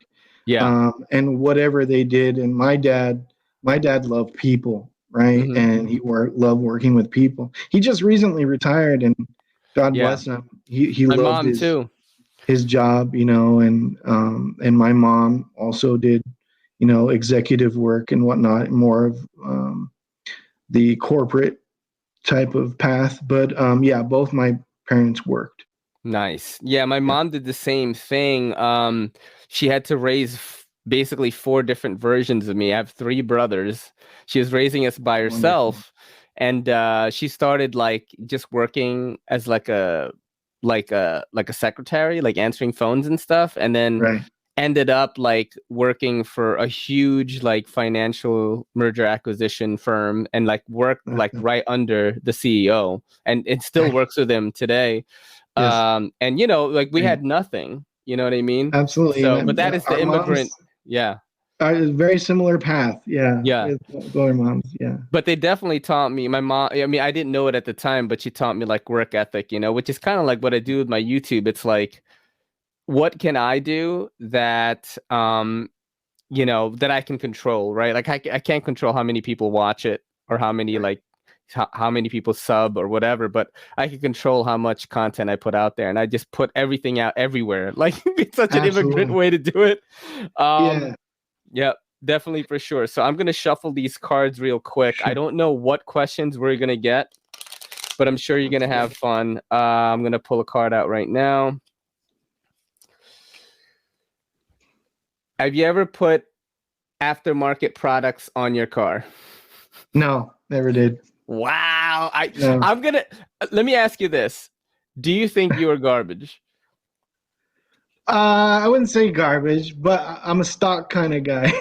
Yeah. And whatever they did, and my dad loved people. Right. And he loved working with people. He just recently retired, and God bless him. He my loved mom his job, and my mom also did, executive work and whatnot, more of the corporate type of path. But both my parents worked. Nice. Yeah, my mom did the same thing. She had to raise basically 4 different versions of me. I have 3 brothers. She was raising us by herself. Wonderful. And she started like just working as like a secretary, like answering phones and stuff, and then ended up like working for a huge like financial merger acquisition firm and like worked like right under the CEO, and it still works with him today. And like we had nothing. You know what I mean? Absolutely. So, but that is the immigrant. Very similar path. Yeah. With our moms. Yeah. But they definitely taught me. My mom, I mean, I didn't know it at the time, but she taught me like work ethic, which is kind of like what I do with my YouTube. It's like, what can I do that, that I can control, right? Like I can't control how many people watch it or how many like how many people sub or whatever, but I can control how much content I put out there, and I just put everything out everywhere. Like it's such an immigrant way to do it. Yeah, definitely for sure. So I'm gonna shuffle these cards real quick. I don't know what questions we're gonna get, but I'm sure you're gonna have fun. I'm gonna pull a card out right now. Have you ever put aftermarket products on your car? No, never did. Wow. Let me ask you this. Do you think you are garbage? I wouldn't say garbage, but I'm a stock kind of guy.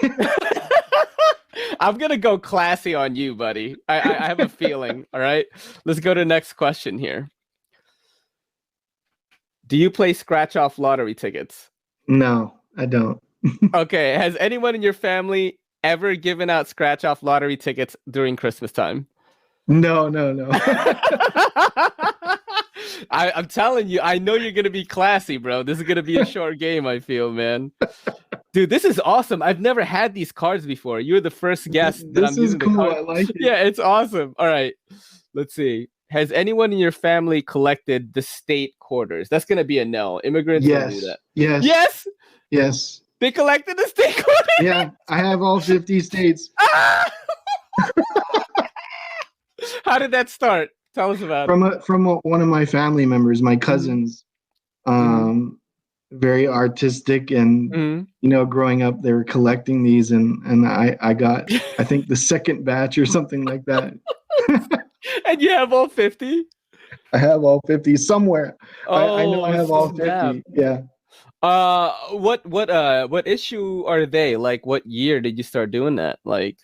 I'm going to go classy on you, buddy. I have a feeling. All right. Let's go to the next question here. Do you play scratch off lottery tickets? No, I don't. Okay. Has anyone in your family ever given out scratch off lottery tickets during Christmas time? No. I'm telling you, I know you're going to be classy, bro. This is going to be a short game, I feel, man. Dude, this is awesome. I've never had these cards before. You're the first guest that This I'm is using the cool. card. I like it. Yeah, it's awesome. All right. Let's see. Has anyone in your family collected the state quarters? That's gonna be a no. Immigrants don't do that. Yes. Yes? Yes. They collected the state quarters? Yeah. I have all 50 states. Ah! How did that start? Tell us about it. From one of my family members, my cousins. Very artistic, and growing up, they were collecting these, and I got, I think, the second batch or something like that. And you have all 50? I have all 50 somewhere. Oh, I know I have all 50. snap. Yeah. What issue are they? Like, what year did you start doing that? Like,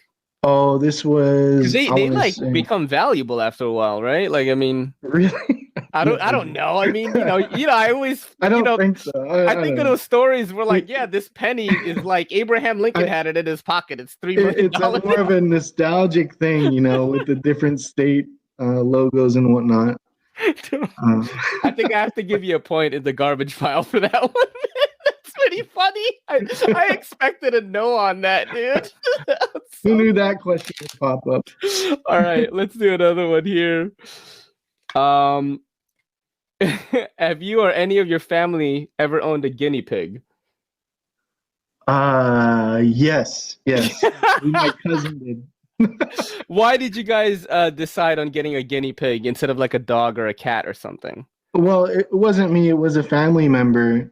oh, this was, they like become valuable after a while, right? Like, I mean, really? I don't know. I mean, I always, I don't think so. I think of those stories where, like, yeah, this penny is like Abraham Lincoln had it in his pocket. It's $3 million. It's more of a nostalgic thing, with the different state logos and whatnot. I think I have to give you a point in the garbage pile for that one. That's pretty funny. I expected a no on that, dude. Who knew that question would pop up? All right, let's do another one here. Have you or any of your family ever owned a guinea pig? Yes. My cousin did. Why did you guys decide on getting a guinea pig instead of like a dog or a cat or something? Well, it wasn't me. It was a family member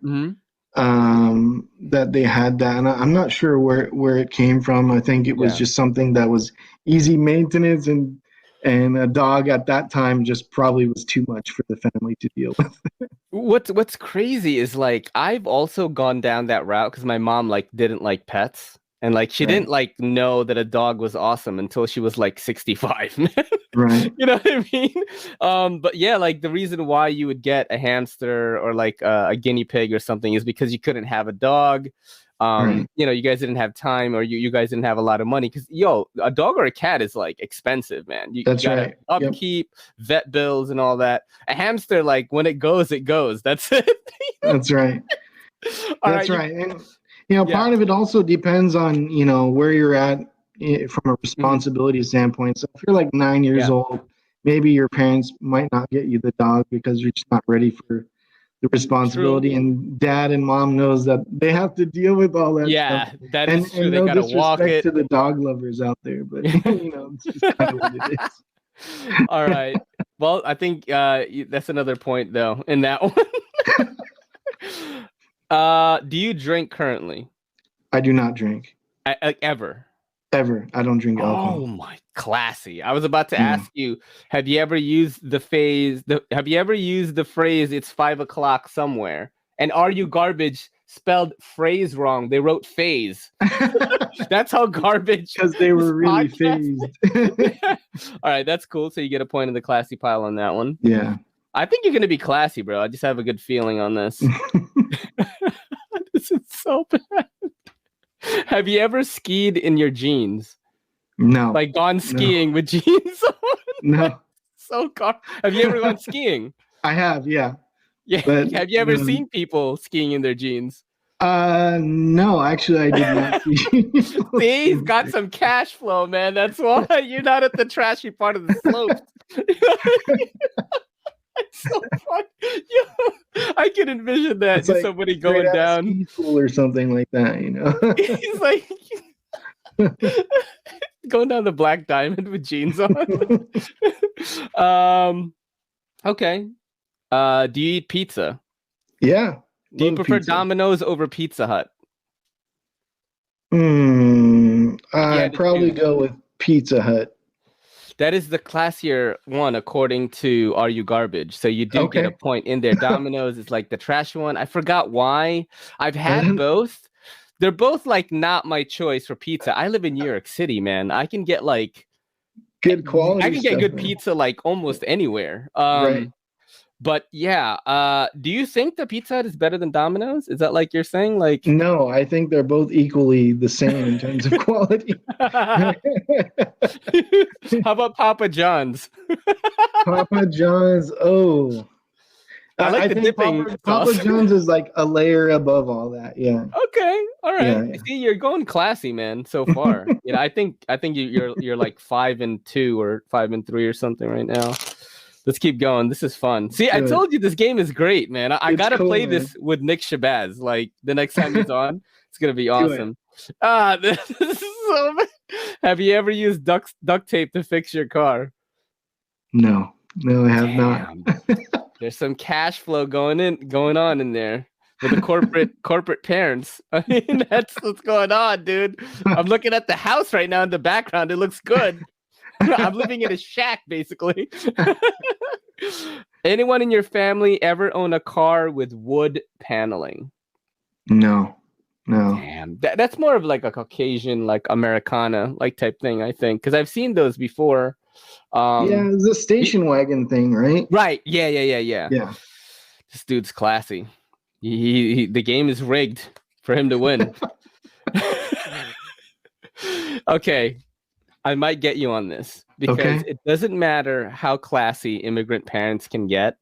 that they had that, and I'm not sure where it came from. I think it was just something that was easy maintenance, and a dog at that time just probably was too much for the family to deal with. What's crazy is, like, I've also gone down that route because my mom didn't like pets. And she didn't know that a dog was awesome until she was 65. Right. You know what I mean? But yeah, the reason why you would get a hamster or a guinea pig or something is because you couldn't have a dog. Right. You guys didn't have time, or you guys didn't have a lot of money, because a dog or a cat is expensive, man. That's you gotta right. upkeep, vet bills, and all that. A hamster, when it goes, it goes. That's it. That's right. That's right. And part of it also depends on where you're at from a responsibility standpoint. So if you're 9 years old, maybe your parents might not get you the dog because you're just not ready for the responsibility. True. And dad and mom knows that they have to deal with all that stuff. That is true. And they no gotta disrespect walk it to the dog lovers out there, but it's just kind of what it is. All right. Well, I think that's another point though in that one. Do you drink currently? I do not drink. Ever? Ever. I don't drink alcohol. Oh my, classy. I was about to ask you, have you ever used the phrase, it's 5 o'clock somewhere? And are you garbage spelled phrase wrong? They wrote phase. That's how garbage. Because they were really phased. All right, that's cool. So you get a point in the classy pile on that one. Yeah. I think you're going to be classy, bro. I just have a good feeling on this. This is so bad. Have you ever skied in your jeans? No. Gone skiing with jeans on? No. Have you ever gone skiing? I have, yeah. Yeah. But, have you ever seen people skiing in their jeans? No, actually I did not see. See, he's got some cash flow, man. That's why you're not at the trashy part of the slopes. It's so funny. I can envision that. It's somebody going down ski school or something like that, He's going down the Black Diamond with jeans on. Okay. Do you eat pizza? Yeah. Do you prefer Domino's over Pizza Hut? I'd probably go with Pizza Hut. That is the classier one, according to Are You Garbage? So you do get a point in there. Domino's is the trashy one. I forgot why. I've had both. They're both not my choice for pizza. I live in New York City, man. I can get good quality. I can get good pizza almost anywhere. Right. But yeah, do you think the Pizza Hut is better than Domino's? Is that you're saying? No, I think they're both equally the same in terms of quality. How about Papa John's? Papa John's, oh. I like I the think dipping Papa sauce. John's is like a layer above all that. Yeah. Okay, all right. Yeah. See, you're going classy, man. So far, I think you're like 5-2 or 5-3 or something right now. Let's keep going. This is fun. See, I Good. told you this game is great, man. I It's gotta cool, play man. this with Nick Shabazz. Like the next time he's on, it's gonna be Do it. awesome. This is so. Have you ever used duct tape to fix your car? No, I have not. There's some cash flow going on in there with the corporate parents. I mean, that's what's going on, dude. I'm looking at the house right now in the background. It looks good. I'm living in a shack, basically. Anyone in your family ever own a car with wood paneling? No. Damn, that's more of like a Caucasian, like Americana, like type thing, I think, because I've seen those before. Yeah, it's a station wagon thing, right? Right. Yeah. Yeah. This dude's classy. The game is rigged for him to win. Okay. I might get you on this because it doesn't matter how classy immigrant parents can get.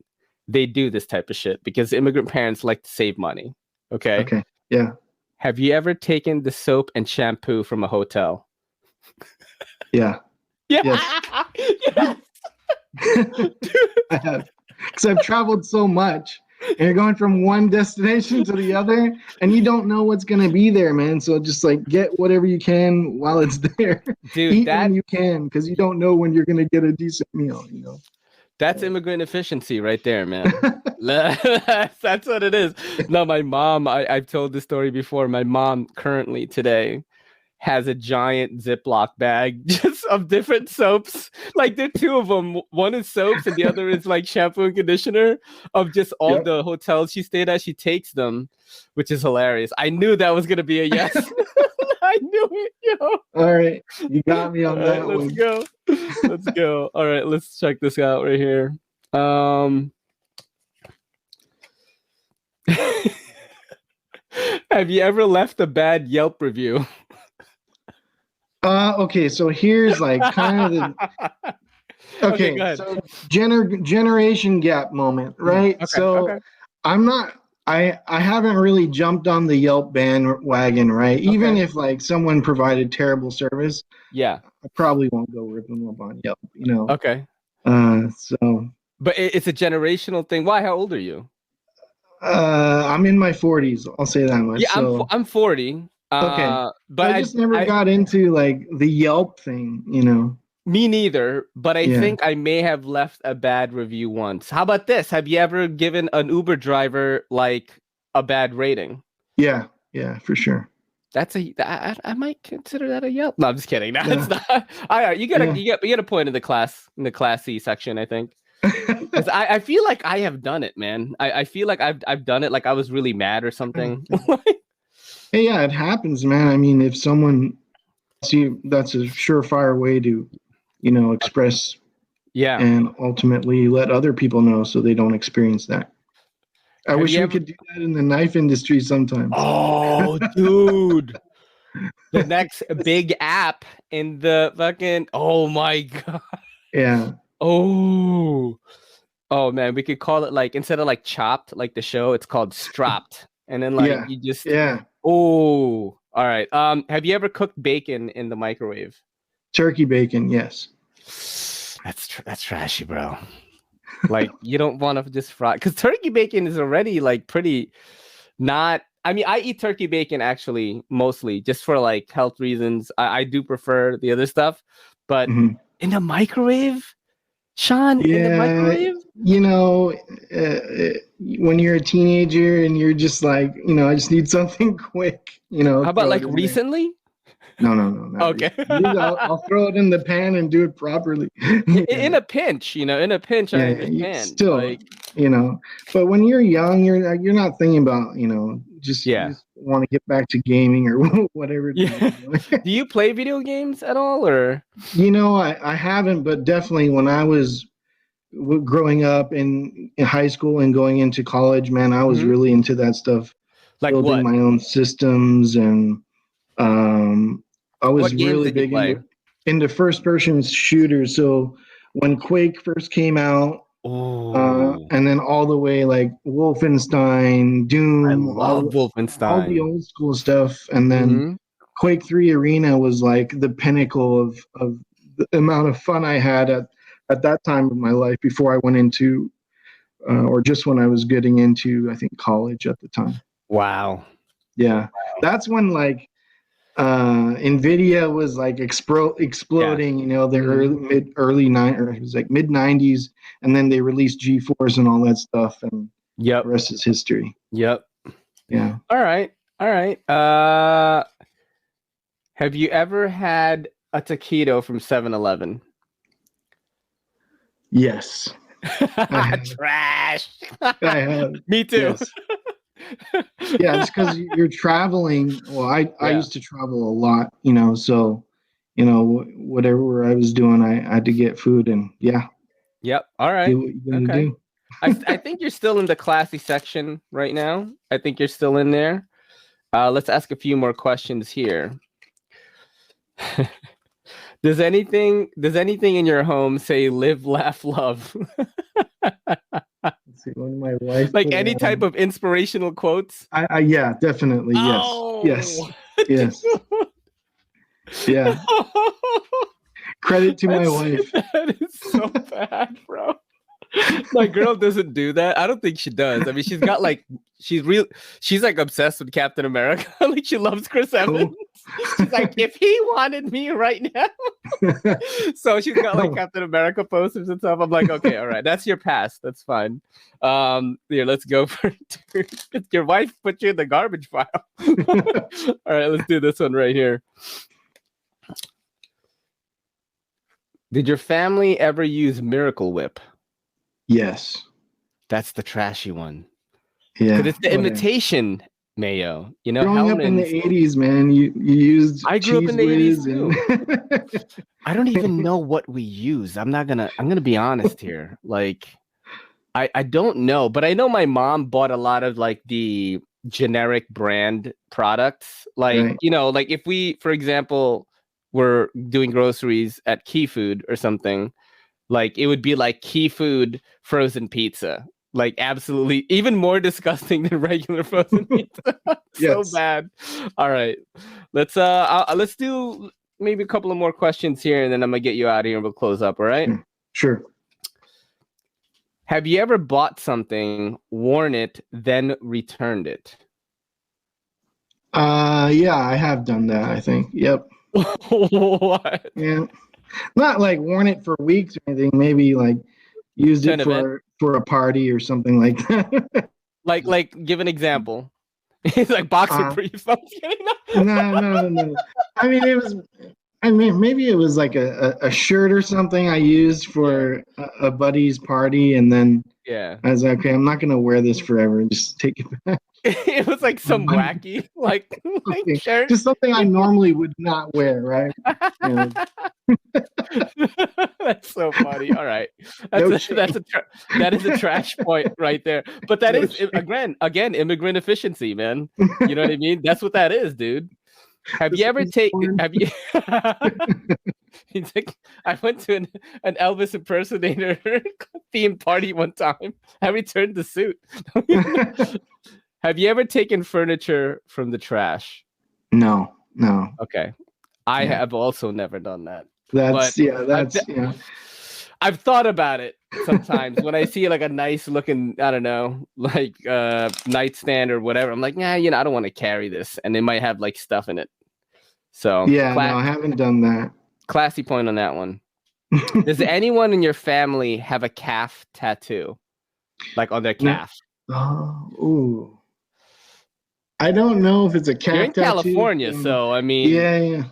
They do this type of shit because immigrant parents like to save money. Okay. Yeah. Have you ever taken the soap and shampoo from a hotel? Yeah. Yeah. Yes. I have. Because I've traveled so much. And you're going from one destination to the other, and you don't know what's gonna be there, man. So just like get whatever you can while it's there. Dude, eat when you can, because you don't know when you're gonna get a decent meal. That's immigrant efficiency right there, man. That's what it is. No, my mom, I've told this story before. My mom currently today has a giant Ziploc bag just of different soaps. Like there are two of them. One is soaps and the other is like shampoo and conditioner of just all the hotels she stayed at. She takes them, which is hilarious. I knew that was going to be a yes. I knew it, yo. All right. You got me on that one. Let's go. All right. Let's check this out right here. Have you ever left a bad Yelp review? Okay, so here's like kind of the okay, so generation gap moment, right? I'm not I haven't really jumped on the Yelp bandwagon, right? Even if like someone provided terrible service, I probably won't go rip them up on Yelp, Okay. So but it's a generational thing. Why? How old are you? I'm in my 40s, I'll say that much. Yeah, I'm 40. Okay. But I just never got into like the Yelp thing, Me neither, but I think I may have left a bad review once. How about this? Have you ever given an Uber driver like a bad rating? Yeah, for sure. I might consider that a Yelp. No, I'm just kidding. It's not. All right, you get a point in the class C section, I think. Because I feel like I have done it, man. I feel like I've done it. Like I was really mad or something. Hey, yeah, it happens, man. I mean, if someone that's a surefire way to, express, and ultimately let other people know so they don't experience that. I wish we could do that in the knife industry sometimes. Oh, dude. The next big app in the fucking, oh my God. Yeah. Oh man, we could call it like, instead of like Chopped, like the show, it's called Stropped. And then like you just all right. Have you ever cooked bacon in the microwave? Turkey bacon, yes. That's trashy, bro. Like you don't want to just fry, because turkey bacon is already like pretty not. I mean, I eat turkey bacon actually mostly just for like health reasons. I do prefer the other stuff, but in the microwave, Shan, in the microwave. When you're a teenager and you're just like, I just need something quick. How about like recently? No. Okay. I'll throw it in the pan and do it properly. In a pinch, I understand. Still, but when you're young, you're not thinking about, you just want to get back to gaming or whatever. Yeah. Do you play video games at all, or? I haven't, but definitely when I was growing up in high school and going into college, man, I was really into that stuff. Like building my own systems, and I was really big into first-person shooters. So when Quake first came out, Oh, and then all the way like Wolfenstein, I Doom, love all the Wolfenstein. old school stuff, and then Hmm. Quake 3 Arena was like the pinnacle of the amount of fun I had at that time of my life before I went into or just when I was getting into, I think, college at the time. Wow. Yeah, that's when like Nvidia was like Yeah. exploding. You know, the Hmm. or it was like mid '90s, and then they released GeForce and all that stuff, and the Yep. rest is history. Yep. Yeah. All right. All right. Have you ever had a taquito from 7-Eleven? Yes, I have. Trash. I have. Me too. Yes. Yeah, it's because you're traveling. Well, I Yeah. used to travel a lot, you know, so you know whatever I was doing, I had to get food, and yeah, Yep. All right. do what you gotta Okay. do. I think you're still in the classy section right now. I think you're still in there. Let's ask a few more questions here. Does anything in your home say live, laugh, love? Let's see, when my wife Like put it any type on. of inspirational quotes? Yeah, definitely, yes, yes, Oh, yes, yeah. Credit to my wife. That is so bad, bro. My girl doesn't do that. I don't think she does. I mean, she's got like she's like obsessed with Captain America. Like she loves Chris Evans. Cool. She's like, if he wanted me right now. So she's got like Captain America posters and stuff. I'm like, okay, all right, that's your pass. That's fine. Here, let's go for your wife put you in the garbage file. All right, let's do this one right here. Did your family ever use Miracle Whip? Yes. That's the trashy one. Yeah. Because it's the whatever. imitation mayo. You know, Growing up in the Hellman's. 80s, man, you used I grew up Cheese in the 80s Whiz too. and I don't even know what we use. I'm gonna be honest here. Like, I don't know, but I know my mom bought a lot of like the generic brand products. Like, right. you know, like if we, for example, were doing groceries at Key Food or something, like it would be like Key Food frozen pizza. Like absolutely even more disgusting than regular frozen pizza. So Yes. bad. All right. Let's do maybe a couple of more questions here and then I'm gonna get you out of here and we'll close up, all right? Sure. Have you ever bought something, worn it, then returned it? Yeah, I have done that, I think. Yep. What? Yeah. Not like worn it for weeks or anything, maybe like used To it an event? for a party or something like that. Like give an example. It's like boxer uh, briefs. I'm just kidding. no. I mean, maybe it was like a shirt or something I used for a buddy's party, and then Yeah. I was like, okay, I'm not gonna wear this forever. Just take it back. It was like some wacky like shirt. Just something I normally would not wear, right? Yeah. That's so funny. All right, No that is a trash point right there. But that is again immigrant efficiency, man. You know what I mean? That's what that is, dude. Have you ever taken? Have you? He's like, I went to an Elvis impersonator themed party one time. I returned the suit. Have you ever taken furniture from the trash? No. Okay, I have also never done that. That's I've thought about it sometimes when I see like a nice looking, I don't know, like nightstand or whatever. I'm like, nah, I don't want to carry this, and it might have like stuff in it. So yeah, no, I haven't done that. Classy point on that one. Does anyone in your family have a calf tattoo, like on their calf? No. Ooh. I don't know if it's a calf You're in tattoo. California, so I mean, yeah.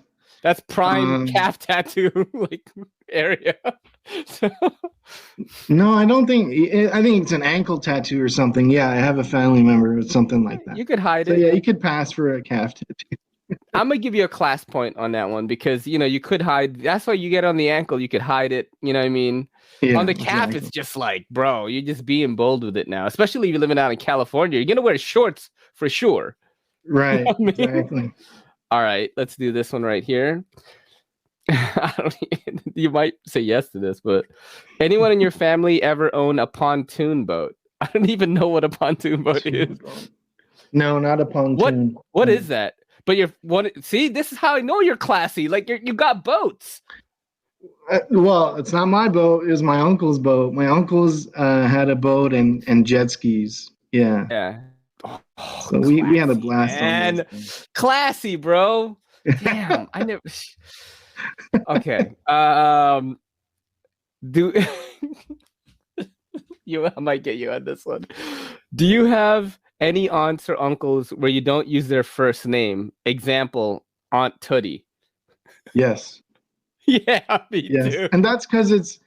That's prime calf tattoo like area. So. No, I don't think. I think it's an ankle tattoo or something. Yeah, I have a family member with something like that. You could hide it. Yeah, you could pass for a calf tattoo. I'm gonna give you a class point on that one because you could hide. That's why you get on the ankle. You could hide it. You know what I mean? Yeah, on the calf, exactly. It's just like, bro, you're just being bold with it now. Especially if you're living out in California, you're gonna wear shorts for sure. Right. You know exactly. All right, let's do this one right here. I don't, you might say yes to this, but anyone in your family ever own a pontoon boat? I don't even know what a pontoon boat is. No, not a pontoon. What is that? But you're what? See, this is how I know you're classy. Like you got boats. Well, it's not my boat. It was my uncle's boat. My uncle's had a boat and jet skis. Yeah. Yeah. So we had a blast on this. Classy, bro. Damn, I never. Okay. Do you? I might get you on this one. Do you have any aunts or uncles where you don't use their first name? Example: Aunt Tootie. Yes. Yeah, me too. And that's because it's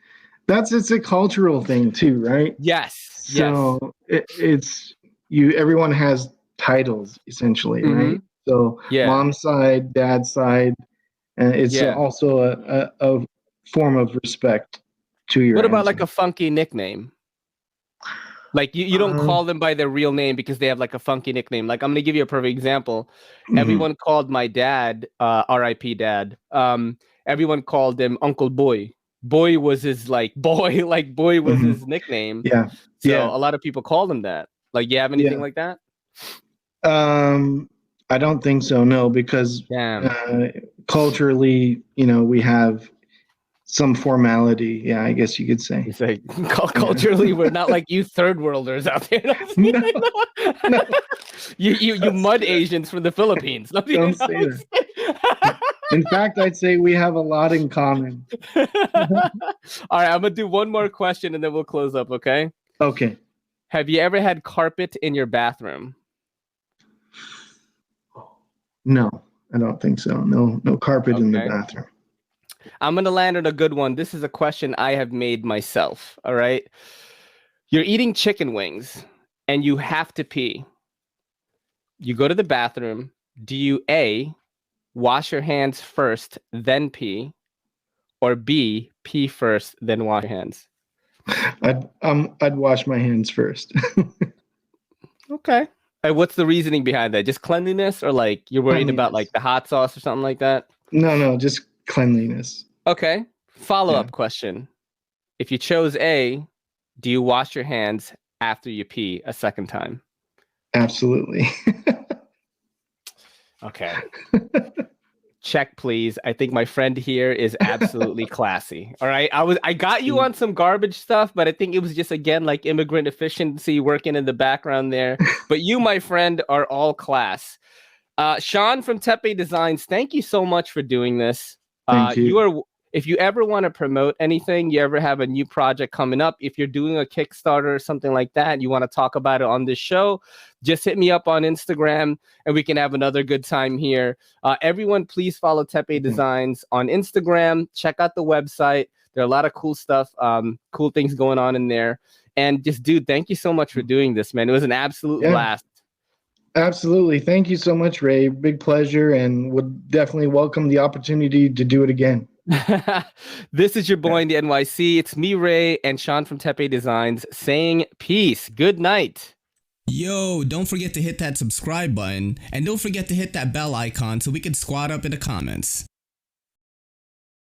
a cultural thing too, right? Yes. So it's you. Everyone has titles essentially, right? So mom's side, dad's side, and it's also a form of respect to your. What about like a funky nickname? Like you don't call them by their real name because they have like a funky nickname. Like I'm gonna give you a perfect example. Everyone called my dad, R.I.P. Dad. Everyone called him Uncle Boy. Boy was his boy was his nickname. Yeah. So a lot of people called him that. Like, you have anything like that? I don't think so. No, because culturally, we have some formality. Yeah, I guess you could say. It's like culturally, we're not like you third worlders out there. No. You mud Asians from the Philippines. Don't say that. In fact, I'd say we have a lot in common. All right, I'm gonna do one more question and then we'll close up. Okay. Okay. Have you ever had carpet in your bathroom? No, I don't think so. No carpet in the bathroom. I'm going to land on a good one. This is a question I have made myself. All right. You're eating chicken wings and you have to pee. You go to the bathroom. Do you A, wash your hands first, then pee? Or B, pee first, then wash your hands? I'd wash my hands first. Okay. What's the reasoning behind that? Just cleanliness, or like you're worried about like the hot sauce or something like that? No, just cleanliness. Okay. Follow-up question. If you chose A, do you wash your hands after you pee a second time? Absolutely. Okay. Check, please. I think my friend here is absolutely classy. All right. I got you on some garbage stuff, but I think it was just, again, like immigrant efficiency working in the background there. But you, my friend, are all class. Shan from Tepe Designs, thank you so much for doing this. Thank you. If you ever want to promote anything, you ever have a new project coming up, if you're doing a Kickstarter or something like that, and you want to talk about it on this show, just hit me up on Instagram and we can have another good time here. Everyone, please follow Tepe Designs on Instagram. Check out the website. There are a lot of cool stuff, cool things going on in there. And just, dude, thank you so much for doing this, man. It was an absolute blast. Absolutely. Thank you so much, Ray. Big pleasure, and would definitely welcome the opportunity to do it again. This is your boy in the NYC. It's me, Ray, and Shan from Tepe Designs saying peace. Good night. Yo, don't forget to hit that subscribe button, and don't forget to hit that bell icon so we can squad up in the comments.